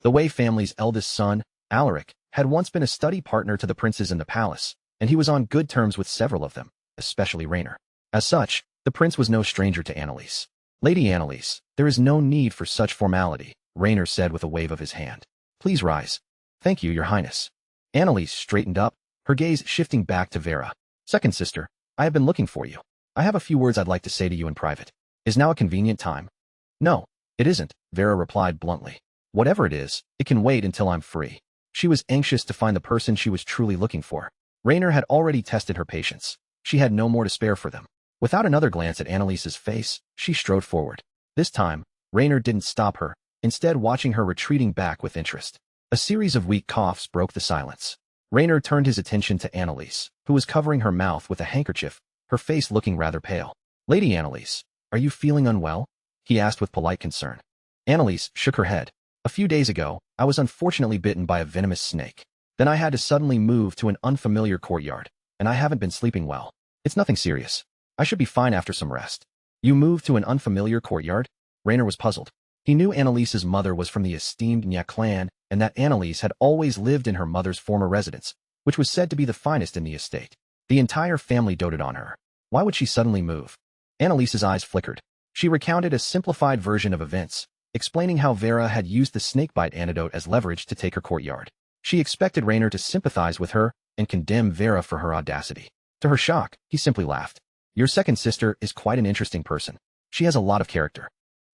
[SPEAKER 1] The Wei family's eldest son, Alaric, had once been a study partner to the princes in the palace, and he was on good terms with several of them, especially Rainer. As such, the prince was no stranger to Annalise. Lady Annalise, there is no need for such formality, Rainer said with a wave of his hand. Please rise. Thank you, Your Highness. Annalise straightened up, her gaze shifting back to Vera. Second sister, I have been looking for you. I have a few words I'd like to say to you in private. Is now a convenient time? No, it isn't, Vera replied bluntly. Whatever it is, it can wait until I'm free. She was anxious to find the person she was truly looking for. Rainer had already tested her patience. She had no more to spare for them. Without another glance at Annalise's face, she strode forward. This time, Raynor didn't stop her, instead watching her retreating back with interest. A series of weak coughs broke the silence. Raynor turned his attention to Annalise, who was covering her mouth with a handkerchief, her face looking rather pale. "Lady Annalise, are you feeling unwell?" he asked with polite concern. Annalise shook her head. "A few days ago, I was unfortunately bitten by a venomous snake. Then I had to suddenly move to an unfamiliar courtyard, and I haven't been sleeping well. It's nothing serious. I should be fine after some rest." "You moved to an unfamiliar courtyard?" Raynor was puzzled. He knew Annalise's mother was from the esteemed Nya clan, and that Annalise had always lived in her mother's former residence, which was said to be the finest in the estate. The entire family doted on her. Why would she suddenly move? Annalise's eyes flickered. She recounted a simplified version of events, explaining how Vera had used the snakebite antidote as leverage to take her courtyard. She expected Raynor to sympathize with her and condemn Vera for her audacity. To her shock, he simply laughed. "Your second sister is quite an interesting person. She has a lot of character."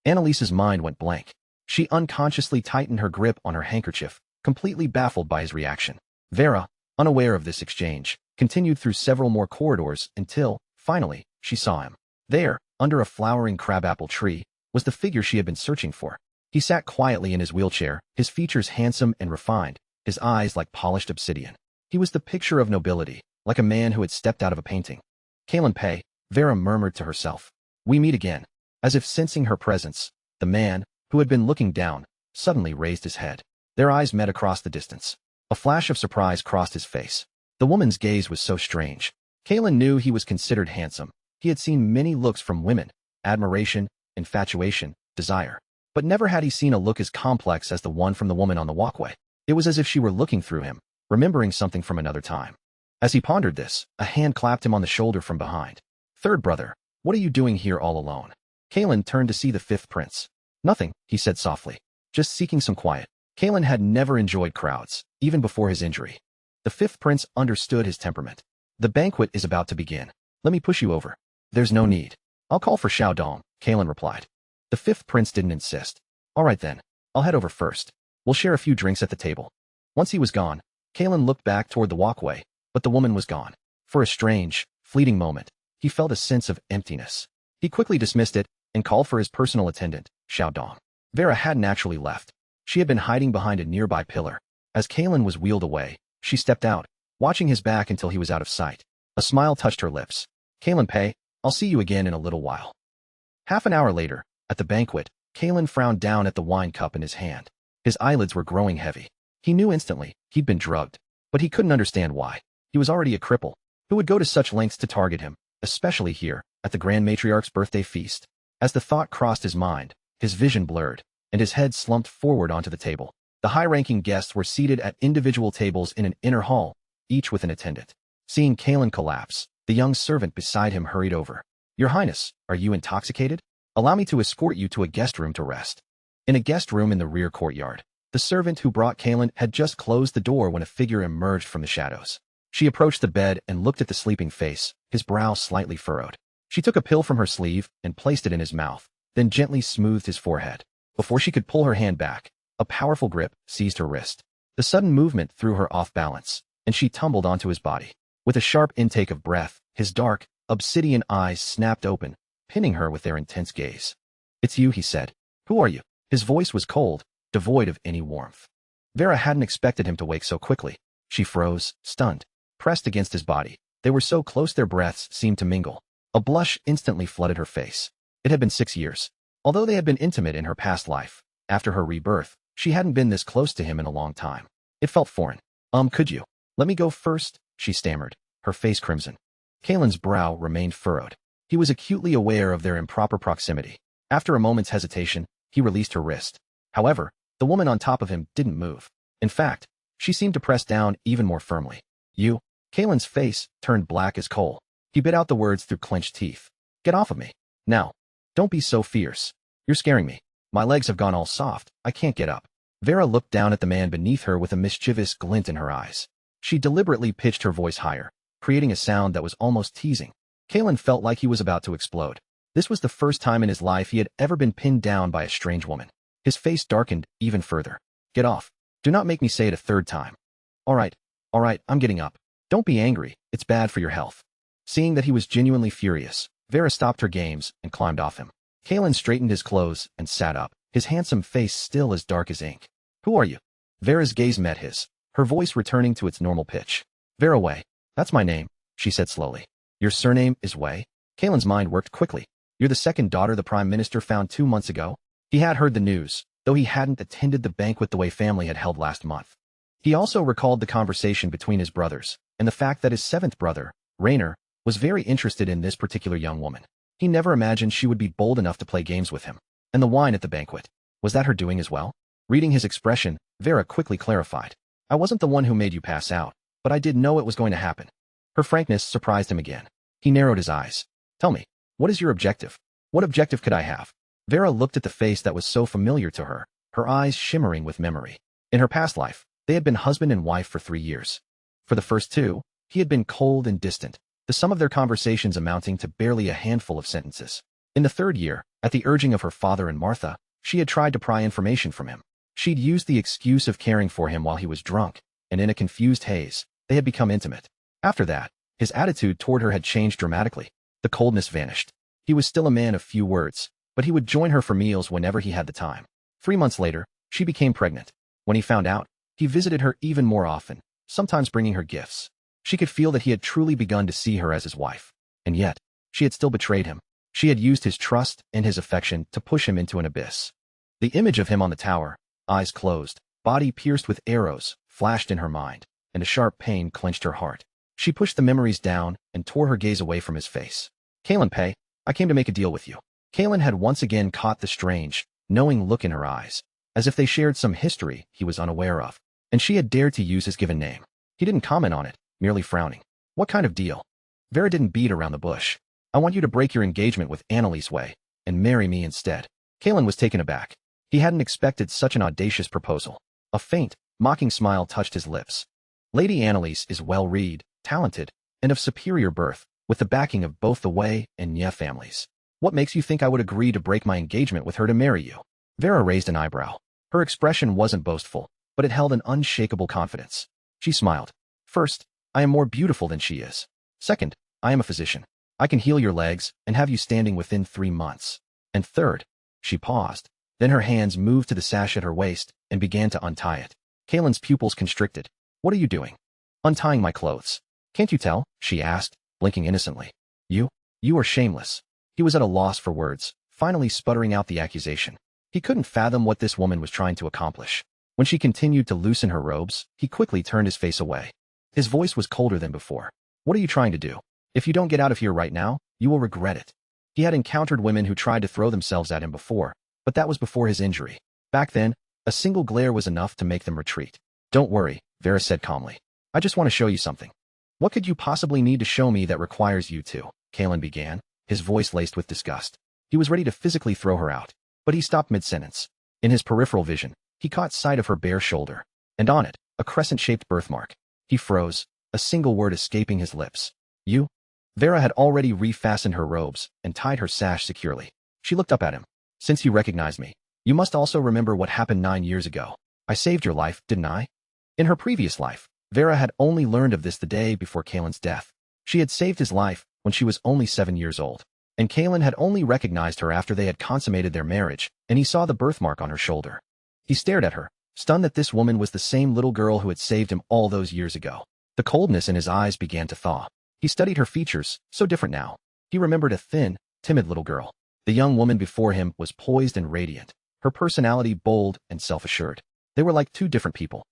[SPEAKER 1] Annalise's mind went blank. She unconsciously tightened her grip on her handkerchief, completely baffled by his reaction. Vera, unaware of this exchange, continued through several more corridors until, finally, she saw him. There, under a flowering crabapple tree, was the figure she had been searching for. He sat quietly in his wheelchair, his features handsome and refined, his eyes like polished obsidian. He was the picture of nobility, like a man who had stepped out of a painting. "Kalen Pei," Vera murmured to herself. "We meet again." As if sensing her presence, the man, who had been looking down, suddenly raised his head. Their eyes met across the distance. A flash of surprise crossed his face. The woman's gaze was so strange. Kalen knew he was considered handsome. He had seen many looks from women: admiration, infatuation, desire. But never had he seen a look as complex as the one from the woman on the walkway. It was as if she were looking through him, remembering something from another time. As he pondered this, a hand clapped him on the shoulder from behind. "Third brother, what are you doing here all alone?" Kalen turned to see the fifth prince. "Nothing," he said softly. "Just seeking some quiet." Kalen had never enjoyed crowds, even before his injury. The fifth prince understood his temperament. "The banquet is about to begin. Let me push you over." "There's no need. I'll call for Xiao Dong," Kalen replied. The fifth prince didn't insist. "All right then, I'll head over first. We'll share a few drinks at the table." Once he was gone, Kalen looked back toward the walkway, but the woman was gone. For a strange, fleeting moment, he felt a sense of emptiness. He quickly dismissed it and called for his personal attendant, Xiao Dong. Vera hadn't actually left. She had been hiding behind a nearby pillar. As Kalen was wheeled away, she stepped out, watching his back until he was out of sight. A smile touched her lips. "Kalen Pei, I'll see you again in a little while." Half an hour later, at the banquet, Kalen frowned down at the wine cup in his hand. His eyelids were growing heavy. He knew instantly he'd been drugged, but he couldn't understand why. He was already a cripple. Who would go to such lengths to target him, especially here, at the Grand Matriarch's birthday feast? As the thought crossed his mind, his vision blurred, and his head slumped forward onto the table. The high-ranking guests were seated at individual tables in an inner hall, each with an attendant. Seeing Kalen collapse, the young servant beside him hurried over. "Your Highness, are you intoxicated? Allow me to escort you to a guest room to rest." In a guest room in the rear courtyard, the servant who brought Kalen had just closed the door when a figure emerged from the shadows. She approached the bed and looked at the sleeping face, his brow slightly furrowed. She took a pill from her sleeve and placed it in his mouth, then gently smoothed his forehead. Before she could pull her hand back, a powerful grip seized her wrist. The sudden movement threw her off balance, and she tumbled onto his body. With a sharp intake of breath, his dark, obsidian eyes snapped open, pinning her with their intense gaze. "It's you," he said. "Who are you?" His voice was cold, devoid of any warmth. Vera hadn't expected him to wake so quickly. She froze, stunned, pressed against his body. They were so close their breaths seemed to mingle. A blush instantly flooded her face. It had been 6 years. Although they had been intimate in her past life, after her rebirth, she hadn't been this close to him in a long time. It felt foreign. Could you let me go first?" she stammered, her face crimson. Kalen's brow remained furrowed. He was acutely aware of their improper proximity. After a moment's hesitation, he released her wrist. However, the woman on top of him didn't move. In fact, she seemed to press down even more firmly. "You?" Kalen's face turned black as coal. He bit out the words through clenched teeth. "Get off of me. Now. Don't be so fierce. You're scaring me. My legs have gone all soft. I can't get up." Vera looked down at the man beneath her with a mischievous glint in her eyes. She deliberately pitched her voice higher, creating a sound that was almost teasing. Kalen felt like he was about to explode. This was the first time in his life he had ever been pinned down by a strange woman. His face darkened even further. "Get off. Do not make me say it a third time." All right, I'm getting up. Don't be angry. It's bad for your health." Seeing that he was genuinely furious, Vera stopped her games and climbed off him. Kalen straightened his clothes and sat up, his handsome face still as dark as ink. Who are you? Vera's gaze met his, her voice returning to its normal pitch. Vera Wei. That's my name, she said slowly. Your surname is Wei? Kalen's mind worked quickly. You're the second daughter the Prime Minister found 2 months ago? He had heard the news, though he hadn't attended the banquet the Wei family had held last month. He also recalled the conversation between his brothers, and the fact that his 7th brother, Rainer, was very interested in this particular young woman. He never imagined she would be bold enough to play games with him. And the wine at the banquet, was that her doing as well? Reading his expression, Vera quickly clarified. I wasn't the one who made you pass out, but I did know it was going to happen. Her frankness surprised him again. He narrowed his eyes. Tell me, what is your objective? What objective could I have? Vera looked at the face that was so familiar to her, her eyes shimmering with memory. In her past life, they had been husband and wife for 3 years. For the first 2, he had been cold and distant, the sum of their conversations amounting to barely a handful of sentences. In the 3rd year, at the urging of her father and Martha, she had tried to pry information from him. She'd used the excuse of caring for him while he was drunk, and in a confused haze, they had become intimate. After that, his attitude toward her had changed dramatically. The coldness vanished. He was still a man of few words, but he would join her for meals whenever he had the time. 3 months later, she became pregnant. When he found out, he visited her even more often, sometimes bringing her gifts. She could feel that he had truly begun to see her as his wife. And yet, she had still betrayed him. She had used his trust and his affection to push him into an abyss. The image of him on the tower, eyes closed, body pierced with arrows, flashed in her mind, and a sharp pain clenched her heart. She pushed the memories down and tore her gaze away from his face. Kalen Pei, I came to make a deal with you. Kalen had once again caught the strange, knowing look in her eyes, as if they shared some history he was unaware of, and she had dared to use his given name. He didn't comment on it, merely frowning. What kind of deal? Vera didn't beat around the bush. I want you to break your engagement with Annalise Wei and marry me instead. Kalen was taken aback. He hadn't expected such an audacious proposal. A faint, mocking smile touched his lips. Lady Annalise is well-read, talented, and of superior birth, with the backing of both the Wei and Nye families. What makes you think I would agree to break my engagement with her to marry you? Vera raised an eyebrow. Her expression wasn't boastful, but it held an unshakable confidence. She smiled. First, I am more beautiful than she is. Second, I am a physician. I can heal your legs and have you standing within 3 months. And third, she paused. Then her hands moved to the sash at her waist and began to untie it. Kalen's pupils constricted. What are you doing? Untying my clothes. Can't you tell? She asked, blinking innocently. You are shameless. He was at a loss for words, finally sputtering out the accusation. He couldn't fathom what this woman was trying to accomplish. When she continued to loosen her robes, he quickly turned his face away. His voice was colder than before. What are you trying to do? If you don't get out of here right now, you will regret it. He had encountered women who tried to throw themselves at him before, but that was before his injury. Back then, a single glare was enough to make them retreat. Don't worry, Vera said calmly. I just want to show you something. What could you possibly need to show me that requires you to? Kalen began, his voice laced with disgust. He was ready to physically throw her out, but he stopped mid-sentence. In his peripheral vision, he caught sight of her bare shoulder, and on it, a crescent-shaped birthmark. He froze, a single word escaping his lips. You? Vera had already refastened her robes and tied her sash securely. She looked up at him. Since you recognize me, you must also remember what happened 9 years ago. I saved your life, didn't I? In her previous life, Vera had only learned of this the day before Kalen's death. She had saved his life when she was only 7 years old, and Kalen had only recognized her after they had consummated their marriage, and he saw the birthmark on her shoulder. He stared at her, stunned that this woman was the same little girl who had saved him all those years ago. The coldness in his eyes began to thaw. He studied her features, so different now. He remembered a thin, timid little girl. The young woman before him was poised and radiant, her personality bold and self-assured. They were like 2 different people.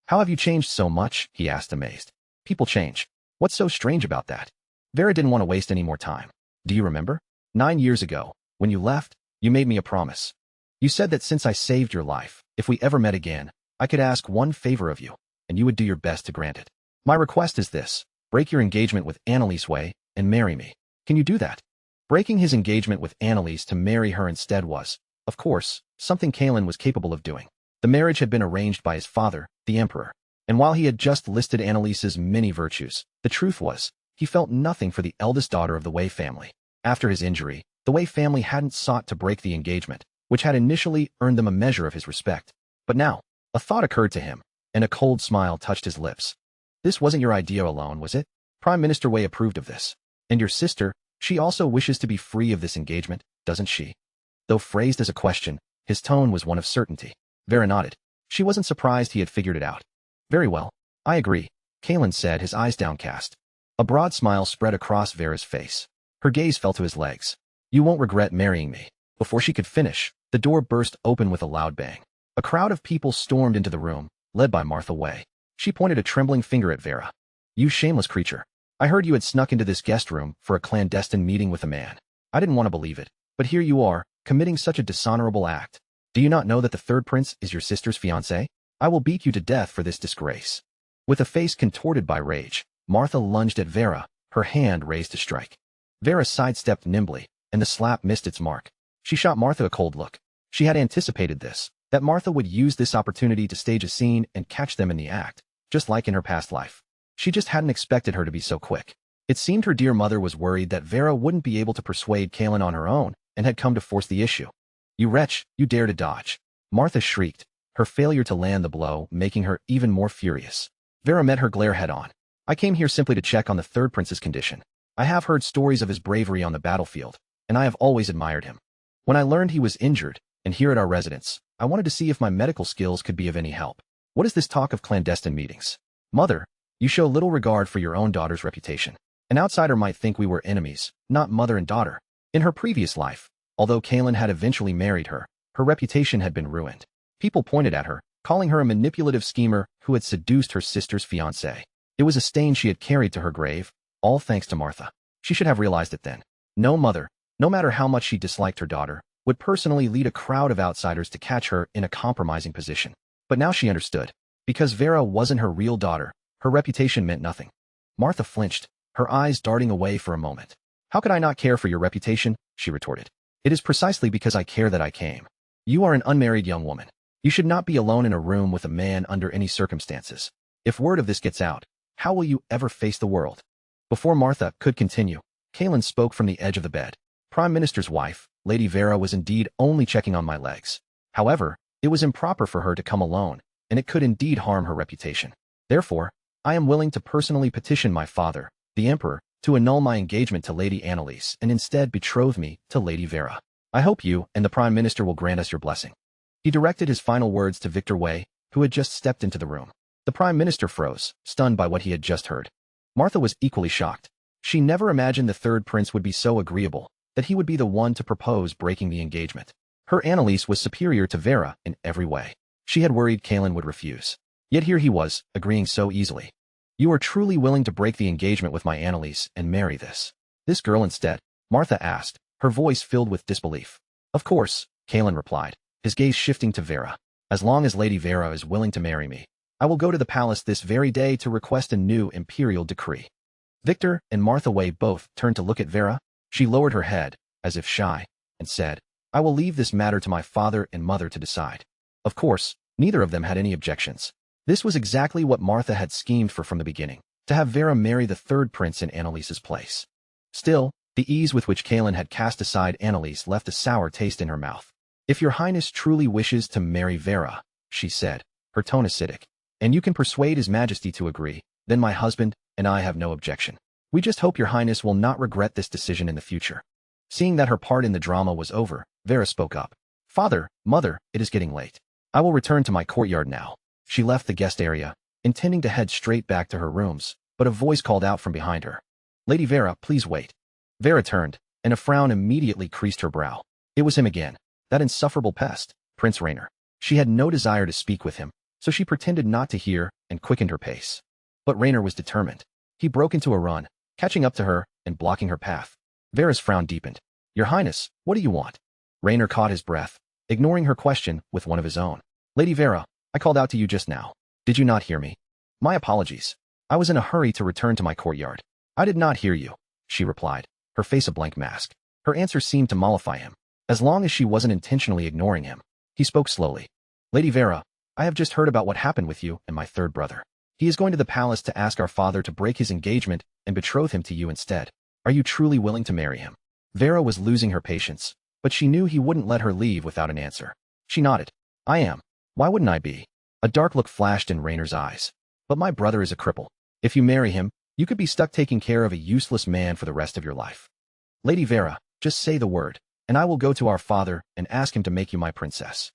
[SPEAKER 1] How have you changed so much? He asked, amazed. People change. What's so strange about that? Vera didn't want to waste any more time. Do you remember? 9 years ago, when you left, you made me a promise. You said that since I saved your life, if we ever met again, I could ask one favor of you, and you would do your best to grant it. My request is this. Break your engagement with Annalise Wei and marry me. Can you do that? Breaking his engagement with Annalise to marry her instead was, of course, something Kalen was capable of doing. The marriage had been arranged by his father, the emperor, and while he had just listed Annalise's many virtues, the truth was, he felt nothing for the eldest daughter of the Wei family. After his injury, the Wei family hadn't sought to break the engagement, which had initially earned them a measure of his respect. But now, a thought occurred to him, and a cold smile touched his lips. This wasn't your idea alone, was it? Prime Minister Wei approved of this. And your sister, She also wishes to be free of this engagement, doesn't she? Though phrased as a question, his tone was one of certainty. Vera nodded. She wasn't surprised he had figured it out. Very well. I agree, Kalen said, his eyes downcast. A broad smile spread across Vera's face. Her gaze fell to his legs. You won't regret marrying me. Before she could finish, the door burst open with a loud bang. A crowd of people stormed into the room, led by Martha Way. She pointed a trembling finger at Vera. You shameless creature. I heard you had snuck into this guest room for a clandestine meeting with a man. I didn't want to believe it, but here you are, committing such a dishonorable act. Do you not know that the third prince is your sister's fiancé? I will beat you to death for this disgrace. With a face contorted by rage, Martha lunged at Vera, her hand raised to strike. Vera sidestepped nimbly, and the slap missed its mark. She shot Martha a cold look. She had anticipated this, that Martha would use this opportunity to stage a scene and catch them in the act, just like in her past life. She just hadn't expected her to be so quick. It seemed her dear mother was worried that Vera wouldn't be able to persuade Kalen on her own and had come to force the issue. You wretch, you dare to dodge. Martha shrieked, her failure to land the blow making her even more furious. Vera met her glare head-on. I came here simply to check on the third prince's condition. I have heard stories of his bravery on the battlefield, and I have always admired him. When I learned he was injured, and here at our residence, I wanted to see if my medical skills could be of any help. What is this talk of clandestine meetings? Mother, you show little regard for your own daughter's reputation. An outsider might think we were enemies, not mother and daughter. In her previous life, although Kalen had eventually married her, her reputation had been ruined. People pointed at her, calling her a manipulative schemer who had seduced her sister's fiancé. It was a stain she had carried to her grave, all thanks to Martha. She should have realized it then. No mother, no matter how much she disliked her daughter, would personally lead a crowd of outsiders to catch her in a compromising position. But now she understood. Because Vera wasn't her real daughter, her reputation meant nothing. Martha flinched, her eyes darting away for a moment. How could I not care for your reputation? She retorted. It is precisely because I care that I came. You are an unmarried young woman. You should not be alone in a room with a man under any circumstances. If word of this gets out, how will you ever face the world? Before Martha could continue, Kalen spoke from the edge of the bed. Prime Minister's wife, Lady Vera, was indeed only checking on my legs. However, it was improper for her to come alone, and it could indeed harm her reputation. Therefore, I am willing to personally petition my father, the Emperor, to annul my engagement to Lady Annalise and instead betroth me to Lady Vera. I hope you and the Prime Minister will grant us your blessing. He directed his final words to Victor Way, who had just stepped into the room. The Prime Minister froze, stunned by what he had just heard. Martha was equally shocked. She never imagined the third prince would be so agreeable, that he would be the one to propose breaking the engagement. Her Annalise was superior to Vera in every way. She had worried Kalen would refuse. Yet here he was, agreeing so easily. You are truly willing to break the engagement with my Annalise and marry this girl instead? Martha asked, her voice filled with disbelief. Of course, Kalen replied, his gaze shifting to Vera. As long as Lady Vera is willing to marry me, I will go to the palace this very day to request a new imperial decree. Victor and Martha Way both turned to look at Vera. She lowered her head, as if shy, and said, I will leave this matter to my father and mother to decide. Of course, neither of them had any objections. This was exactly what Martha had schemed for from the beginning, to have Vera marry the third prince in Annalise's place. Still, the ease with which Kalen had cast aside Annalise left a sour taste in her mouth. If your highness truly wishes to marry Vera, she said, her tone acidic, and you can persuade his majesty to agree, then my husband and I have no objection. We just hope your highness will not regret this decision in the future. Seeing that her part in the drama was over, Vera spoke up. Father, mother, it is getting late. I will return to my courtyard now. She left the guest area, intending to head straight back to her rooms, but a voice called out from behind her. Lady Vera, please wait. Vera turned, and a frown immediately creased her brow. It was him again, that insufferable pest, Prince Rainer. She had no desire to speak with him, so she pretended not to hear and quickened her pace. But Rainer was determined. He broke into a run, catching up to her and blocking her path. Vera's frown deepened. Your Highness, what do you want? Rainer caught his breath, ignoring her question with one of his own. Lady Vera, I called out to you just now. Did you not hear me? My apologies. I was in a hurry to return to my courtyard. I did not hear you, she replied, her face a blank mask. Her answer seemed to mollify him. As long as she wasn't intentionally ignoring him. He spoke slowly. Lady Vera, I have just heard about what happened with you and my third brother. He is going to the palace to ask our father to break his engagement and betroth him to you instead. Are you truly willing to marry him? Vera was losing her patience, but she knew he wouldn't let her leave without an answer. She nodded. I am. Why wouldn't I be? A dark look flashed in Rainer's eyes. But my brother is a cripple. If you marry him, you could be stuck taking care of a useless man for the rest of your life. Lady Vera, just say the word, and I will go to our father and ask him to make you my princess.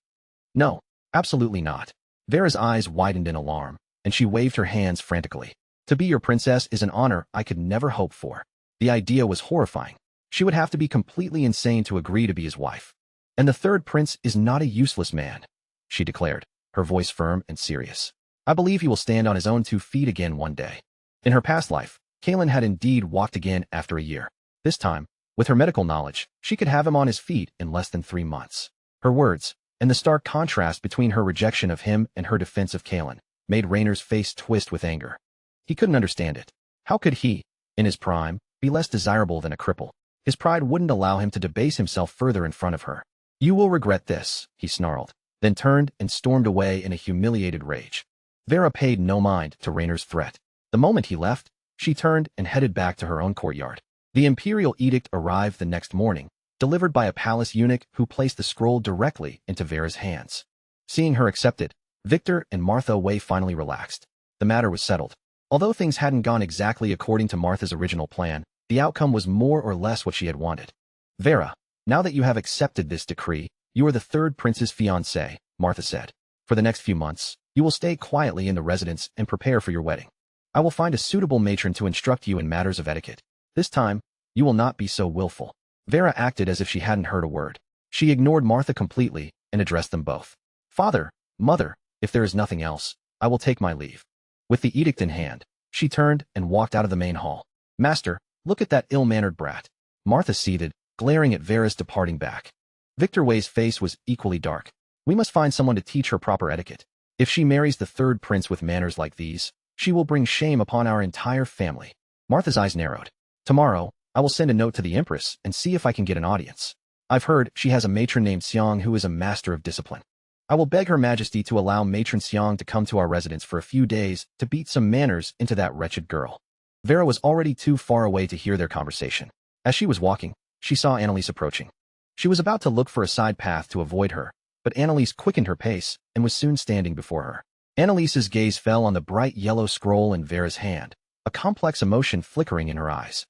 [SPEAKER 1] No, absolutely not. Vera's eyes widened in alarm, and she waved her hands frantically. To be your princess is an honor I could never hope for. The idea was horrifying. She would have to be completely insane to agree to be his wife. And the third prince is not a useless man, she declared, her voice firm and serious. I believe he will stand on his own 2 feet again one day. In her past life, Kaelin had indeed walked again after a year. This time, with her medical knowledge, she could have him on his feet in less than 3 months. Her words, and the stark contrast between her rejection of him and her defense of Kaelin, made Raynor's face twist with anger. He couldn't understand it. How could he, in his prime, be less desirable than a cripple? His pride wouldn't allow him to debase himself further in front of her. You will regret this, he snarled, then turned and stormed away in a humiliated rage. Vera paid no mind to Raynor's threat. The moment he left, she turned and headed back to her own courtyard. The imperial edict arrived the next morning, delivered by a palace eunuch who placed the scroll directly into Vera's hands. Seeing her accept it, Victor and Martha Way finally relaxed. The matter was settled. Although things hadn't gone exactly according to Martha's original plan, the outcome was more or less what she had wanted. Vera, now that you have accepted this decree, you are the third prince's fiancée, Martha said. For the next few months, you will stay quietly in the residence and prepare for your wedding. I will find a suitable matron to instruct you in matters of etiquette. This time, you will not be so willful. Vera acted as if she hadn't heard a word. She ignored Martha completely and addressed them both. Father, mother, if there is nothing else, I will take my leave. With the edict in hand, she turned and walked out of the main hall. Master, look at that ill-mannered brat. Martha seethed, glaring at Vera's departing back. Victor Way's face was equally dark. We must find someone to teach her proper etiquette. If she marries the third prince with manners like these, she will bring shame upon our entire family. Martha's eyes narrowed. Tomorrow, I will send a note to the Empress and see if I can get an audience. I've heard she has a matron named Xiang who is a master of discipline. I will beg Her Majesty to allow Matron Xiang to come to our residence for a few days to beat some manners into that wretched girl. Vera was already too far away to hear their conversation. As she was walking, she saw Annalise approaching. She was about to look for a side path to avoid her, but Annalise quickened her pace and was soon standing before her. Annalise's gaze fell on the bright yellow scroll in Vera's hand, a complex emotion flickering in her eyes.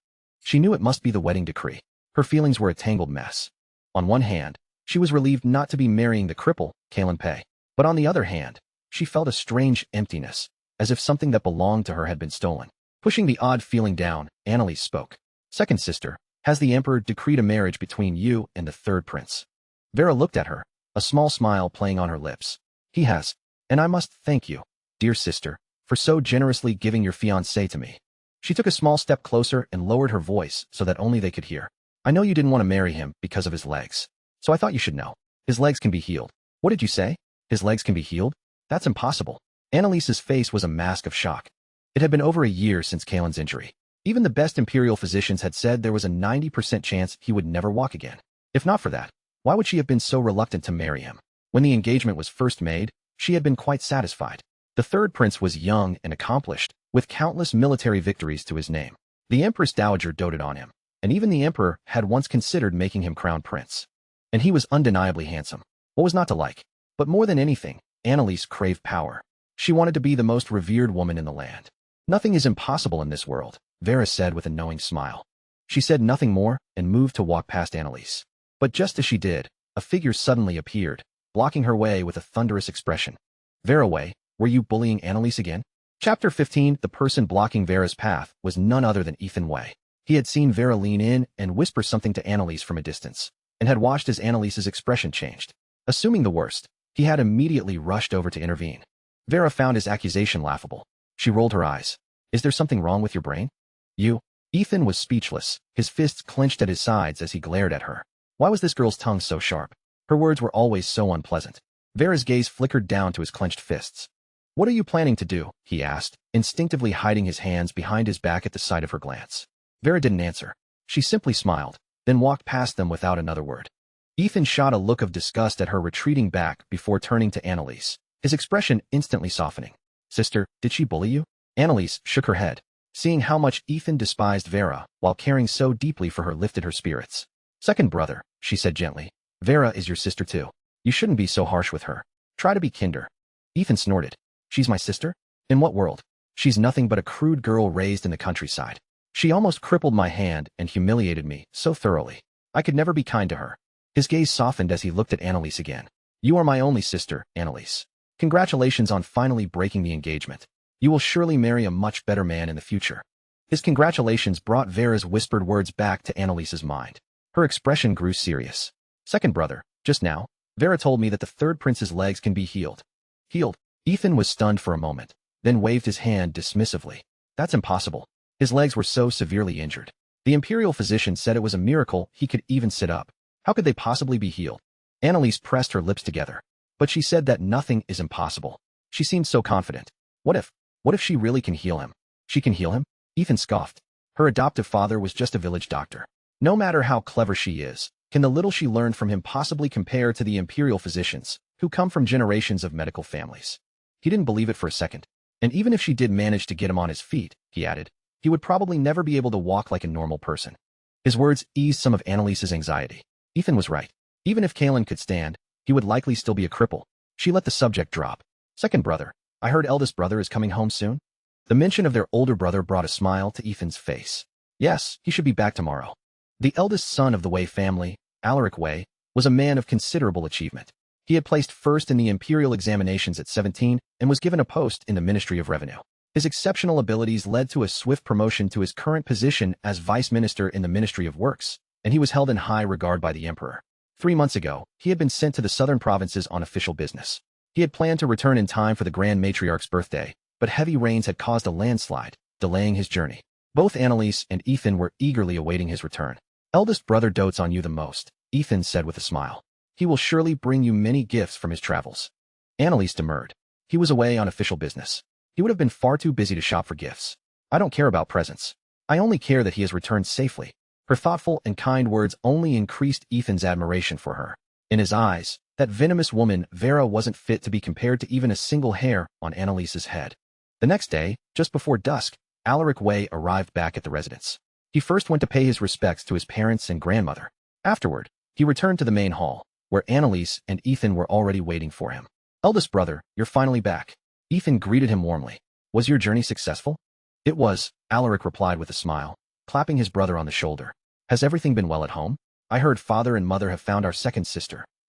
[SPEAKER 1] She knew it must be the wedding decree. Her feelings were a tangled mess. On one hand, she was relieved not to be marrying the cripple, Kaelin Pei. But on the other hand, she felt a strange emptiness, as if something that belonged to her had been stolen. Pushing the odd feeling down, Annalise spoke. Second sister, has the Emperor decreed a marriage between you and the third prince? Vera looked at her, a small smile playing on her lips. He has, and I must thank you, dear sister, for so generously giving your fiancé to me. She took a small step closer and lowered her voice so that only they could hear. I know you didn't want to marry him because of his legs. So I thought you should know. His legs can be healed. What did you say? His legs can be healed? That's impossible. Annalise's face was a mask of shock. It had been over a year since Kaelin's injury. Even the best imperial physicians had said there was a 90% chance he would never walk again. If not for that, why would she have been so reluctant to marry him? When the engagement was first made, she had been quite satisfied. The third prince was young and accomplished, with countless military victories to his name. The Empress Dowager doted on him, and even the Emperor had once considered making him crown prince. And he was undeniably handsome. What was not to like? But more than anything, Annalise craved power. She wanted to be the most revered woman in the land. Nothing is impossible in this world, Vera said with a knowing smile. She said nothing more and moved to walk past Annalise. But just as she did, a figure suddenly appeared, blocking her way with a thunderous expression. Vera Way, were you bullying Annalise again? Chapter 15. The person blocking Vera's path was none other than Ethan Way. He had seen Vera lean in and whisper something to Annalise from a distance, and had watched as Annalise's expression changed. Assuming the worst, he had immediately rushed over to intervene. Vera found his accusation laughable. She rolled her eyes. Is there something wrong with your brain? You? Ethan was speechless, his fists clenched at his sides as he glared at her. Why was this girl's tongue so sharp? Her words were always so unpleasant. Vera's gaze flickered down to his clenched fists. What are you planning to do? He asked, instinctively hiding his hands behind his back at the sight of her glance. Vera didn't answer. She simply smiled, then walked past them without another word. Ethan shot a look of disgust at her retreating back before turning to Annalise, his expression instantly softening. Sister, did she bully you? Annalise shook her head. Seeing how much Ethan despised Vera while caring so deeply for her lifted her spirits. Second brother, she said gently. Vera is your sister too. You shouldn't be so harsh with her. Try to be kinder. Ethan snorted. She's my sister? In what world? She's nothing but a crude girl raised in the countryside. She almost crippled my hand and humiliated me so thoroughly. I could never be kind to her. His gaze softened as he looked at Annalise again. You are my only sister, Annalise. Congratulations on finally breaking the engagement. You will surely marry a much better man in the future. His congratulations brought Vera's whispered words back to Annalise's mind. Her expression grew serious. Second brother, just now, Vera told me that the third prince's legs can be healed. Healed? Ethan was stunned for a moment, then waved his hand dismissively. That's impossible. His legs were so severely injured. The imperial physician said it was a miracle he could even sit up. How could they possibly be healed? Annalise pressed her lips together. But she said that nothing is impossible. She seemed so confident. What if she really can heal him? She can heal him? Ethan scoffed. Her adoptive father was just a village doctor. No matter how clever she is, can the little she learned from him possibly compare to the imperial physicians, who come from generations of medical families? He didn't believe it for a second. And even if she did manage to get him on his feet, he added, he would probably never be able to walk like a normal person. His words eased some of Annalise's anxiety. Ethan was right. Even if Kalen could stand, he would likely still be a cripple. She let the subject drop. Second brother, I heard eldest brother is coming home soon? The mention of their older brother brought a smile to Ethan's face. Yes, he should be back tomorrow. The eldest son of the Wei family, Alaric Wei, was a man of considerable achievement. He had placed first in the imperial examinations at 17 and was given a post in the Ministry of Revenue. His exceptional abilities led to a swift promotion to his current position as vice minister in the Ministry of Works, and he was held in high regard by the emperor. 3 months ago, he had been sent to the southern provinces on official business. He had planned to return in time for the Grand Matriarch's birthday, but heavy rains had caused a landslide, delaying his journey. Both Annalise and Ethan were eagerly awaiting his return. Eldest brother dotes on you the most, Ethan said with a smile. He will surely bring you many gifts from his travels. Annalise demurred. He was away on official business. He would have been far too busy to shop for gifts. I don't care about presents. I only care that he has returned safely. Her thoughtful and kind words only increased Ethan's admiration for her. In his eyes, that venomous woman, Vera, wasn't fit to be compared to even a single hair on Annalise's head. The next day, just before dusk, Alaric Wei arrived back at the residence. He first went to pay his respects to his parents and grandmother. Afterward, he returned to the main hall, where Annalise and Ethan were already waiting for him. Eldest brother, you're finally back. Ethan greeted him warmly. Was your journey successful? It was, Alaric replied with a smile, clapping his brother on the shoulder. Has everything been well at home? I heard father and mother have found our second sister.